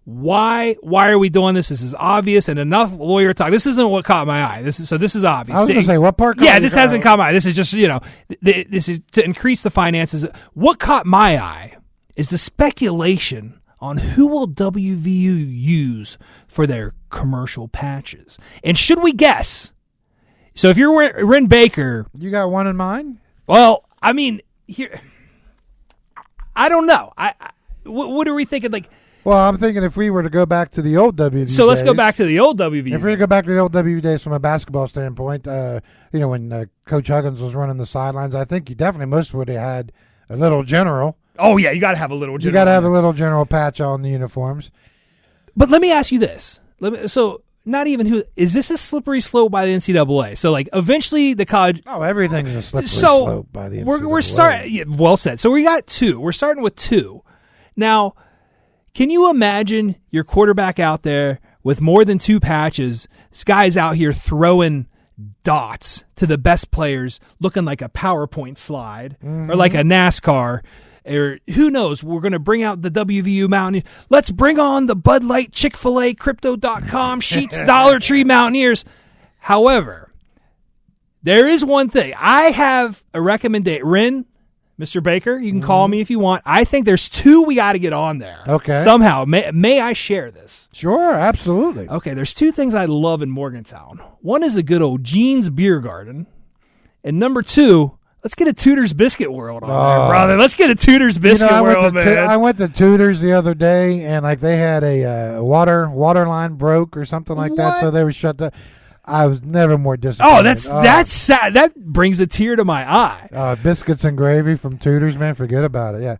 why are we doing this? This is obvious, and enough lawyer talk. This isn't what caught my eye. This is obvious. I was going to say, what part? This hasn't caught my eye. This is just, this is to increase the finances. What caught my eye is the speculation on who will WVU use for their commercial patches. And should we guess? So if you're Ren Baker, you got one in mind? Well, I mean, here, I don't know. What are we thinking? Like, well, I'm thinking if we were to go back to the old WVU so let's go back to the old WVU. If we were to go back to the old WVU days from a basketball standpoint, when Coach Huggins was running the sidelines, I think you definitely most would have had a little general. Oh, yeah, you got to have a little general. You got to have a little general patch on the uniforms. But let me ask you this. Not even who is this a slippery slope by the NCAA? So like eventually the college. Oh, everything's a slippery slope by the NCAA. We're starting. Yeah, well said. So we got 2. We're starting with 2. Now, can you imagine your quarterback out there with more than 2 patches? This guy's out here throwing dots to the best players, looking like a PowerPoint slide or like a NASCAR. Or who knows, we're going to bring out the WVU Mountaineers. Let's bring on the Bud Light, Chick-fil-A, Crypto.com, Sheets, Dollar Tree Mountaineers. However, there is one thing. I have a recommendation. Ren, Mr. Baker, you can call me if you want. I think there's 2 we got to get on there. Okay. Somehow. May I share this? Sure, absolutely. Okay, there's 2 things I love in Morgantown. One is a good old Jean's Beer Garden. And number 2, let's get a Tudor's Biscuit World on there, brother. Let's get a Tudor's Biscuit World, man. I went to Tudor's the other day, and like they had a water line broke or something like that, so they were shut down. I was never more disappointed. Oh, that's sad. That brings a tear to my eye. Biscuits and gravy from Tudor's, man. Forget about it. Yeah.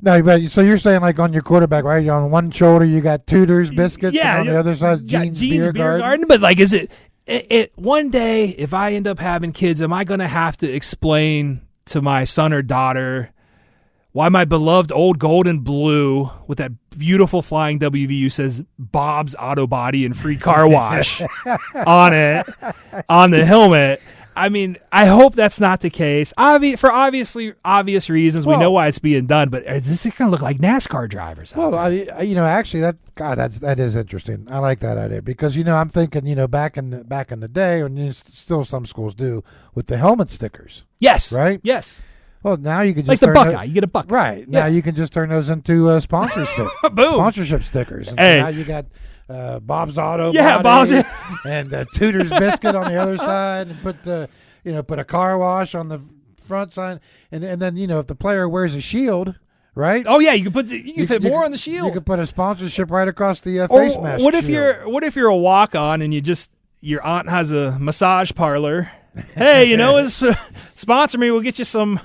No, but so you're saying like on your quarterback, right? On one shoulder you got Tudor's biscuits, and on the other side Jean's Beer Garden. But like, is it one day, if I end up having kids, am I going to have to explain to my son or daughter why my beloved old gold and blue with that beautiful flying WVU says Bob's Auto Body and Free Car Wash on it, on the helmet? I mean, I hope that's not the case. For obvious reasons, we know why it's being done. But this is going to look like NASCAR drivers. Actually, that is interesting. I like that idea because I'm thinking back in the day, and still some schools do with the helmet stickers. Yes. Right. Yes. Well, now you can just like the Buckeye. You get a Buckeye. Right. Now you can just turn those into sponsorship stickers. And hey. So now you got Bob's Auto Body and Tudor's Biscuit on the other side, and put a car wash on the front side, and then if the player wears a shield, right? Oh yeah, you can fit more on the shield. You can put a sponsorship right across the face mask. What if you're a walk on and your aunt has a massage parlor? Hey, sponsor me. We'll get you some.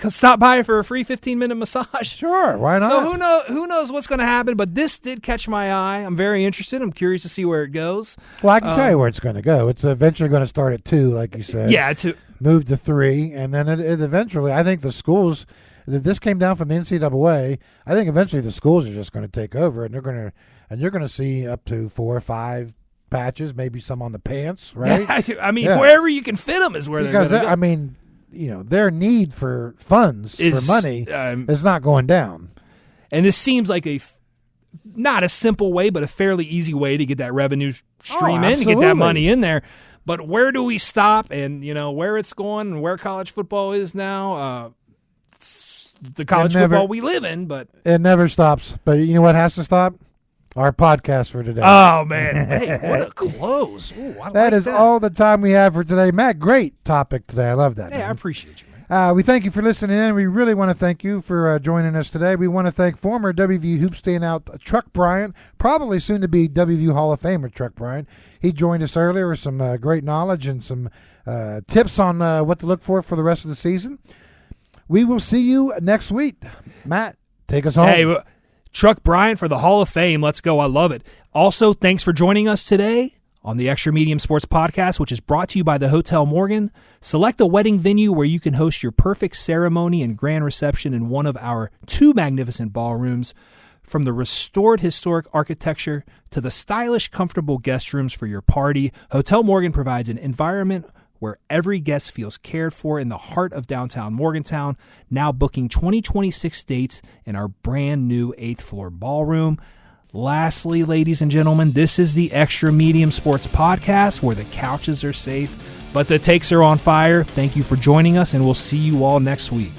Stop by for a free 15-minute massage. Sure, why not? So who knows what's going to happen, but this did catch my eye. I'm very interested. I'm curious to see where it goes. Well, I can tell you where it's going to go. It's eventually going to start at 2, like you said. Yeah, move to 3, and then it eventually, I think the schools, if this came down from the NCAA, I think eventually the schools are just going to take over, and you're going to see up to 4 or 5 patches, maybe some on the pants, right? Wherever you can fit them is where they're going to go. Their need for funds, for money, is not going down. And this seems like not a simple way, but a fairly easy way to get that revenue stream in, to get that money in there. But where do we stop? And, where it's going and where college football is now, the college football we live in. But it never stops. But you know what has to stop? Our podcast for today. Oh, man. Hey, what a close. Ooh, that is all the time we have for today. Matt, great topic today. I love that. Hey, man. I appreciate you, man. We thank you for listening in. We really want to thank you for joining us today. We want to thank former WVU hoop standout Truck Bryant, probably soon to be WVU Hall of Famer Truck Bryant. He joined us earlier with some great knowledge and some tips on what to look for the rest of the season. We will see you next week. Matt, take us home. Hey, Truck Bryant for the Hall of Fame. Let's go. I love it. Also, thanks for joining us today On the Extra Medium Sports Podcast, which is brought to you by the Hotel Morgan, select a wedding venue where you can host your perfect ceremony and grand reception in one of our 2 magnificent ballrooms. From the restored historic architecture to the stylish, comfortable guest rooms for your party, Hotel Morgan provides an environment where every guest feels cared for in the heart of downtown Morgantown, now booking 2026 dates in our brand new 8th floor ballroom. Lastly, ladies and gentlemen, this is the Extra Medium Sports Podcast where the couches are safe, but the takes are on fire. Thank you for joining us, and we'll see you all next week.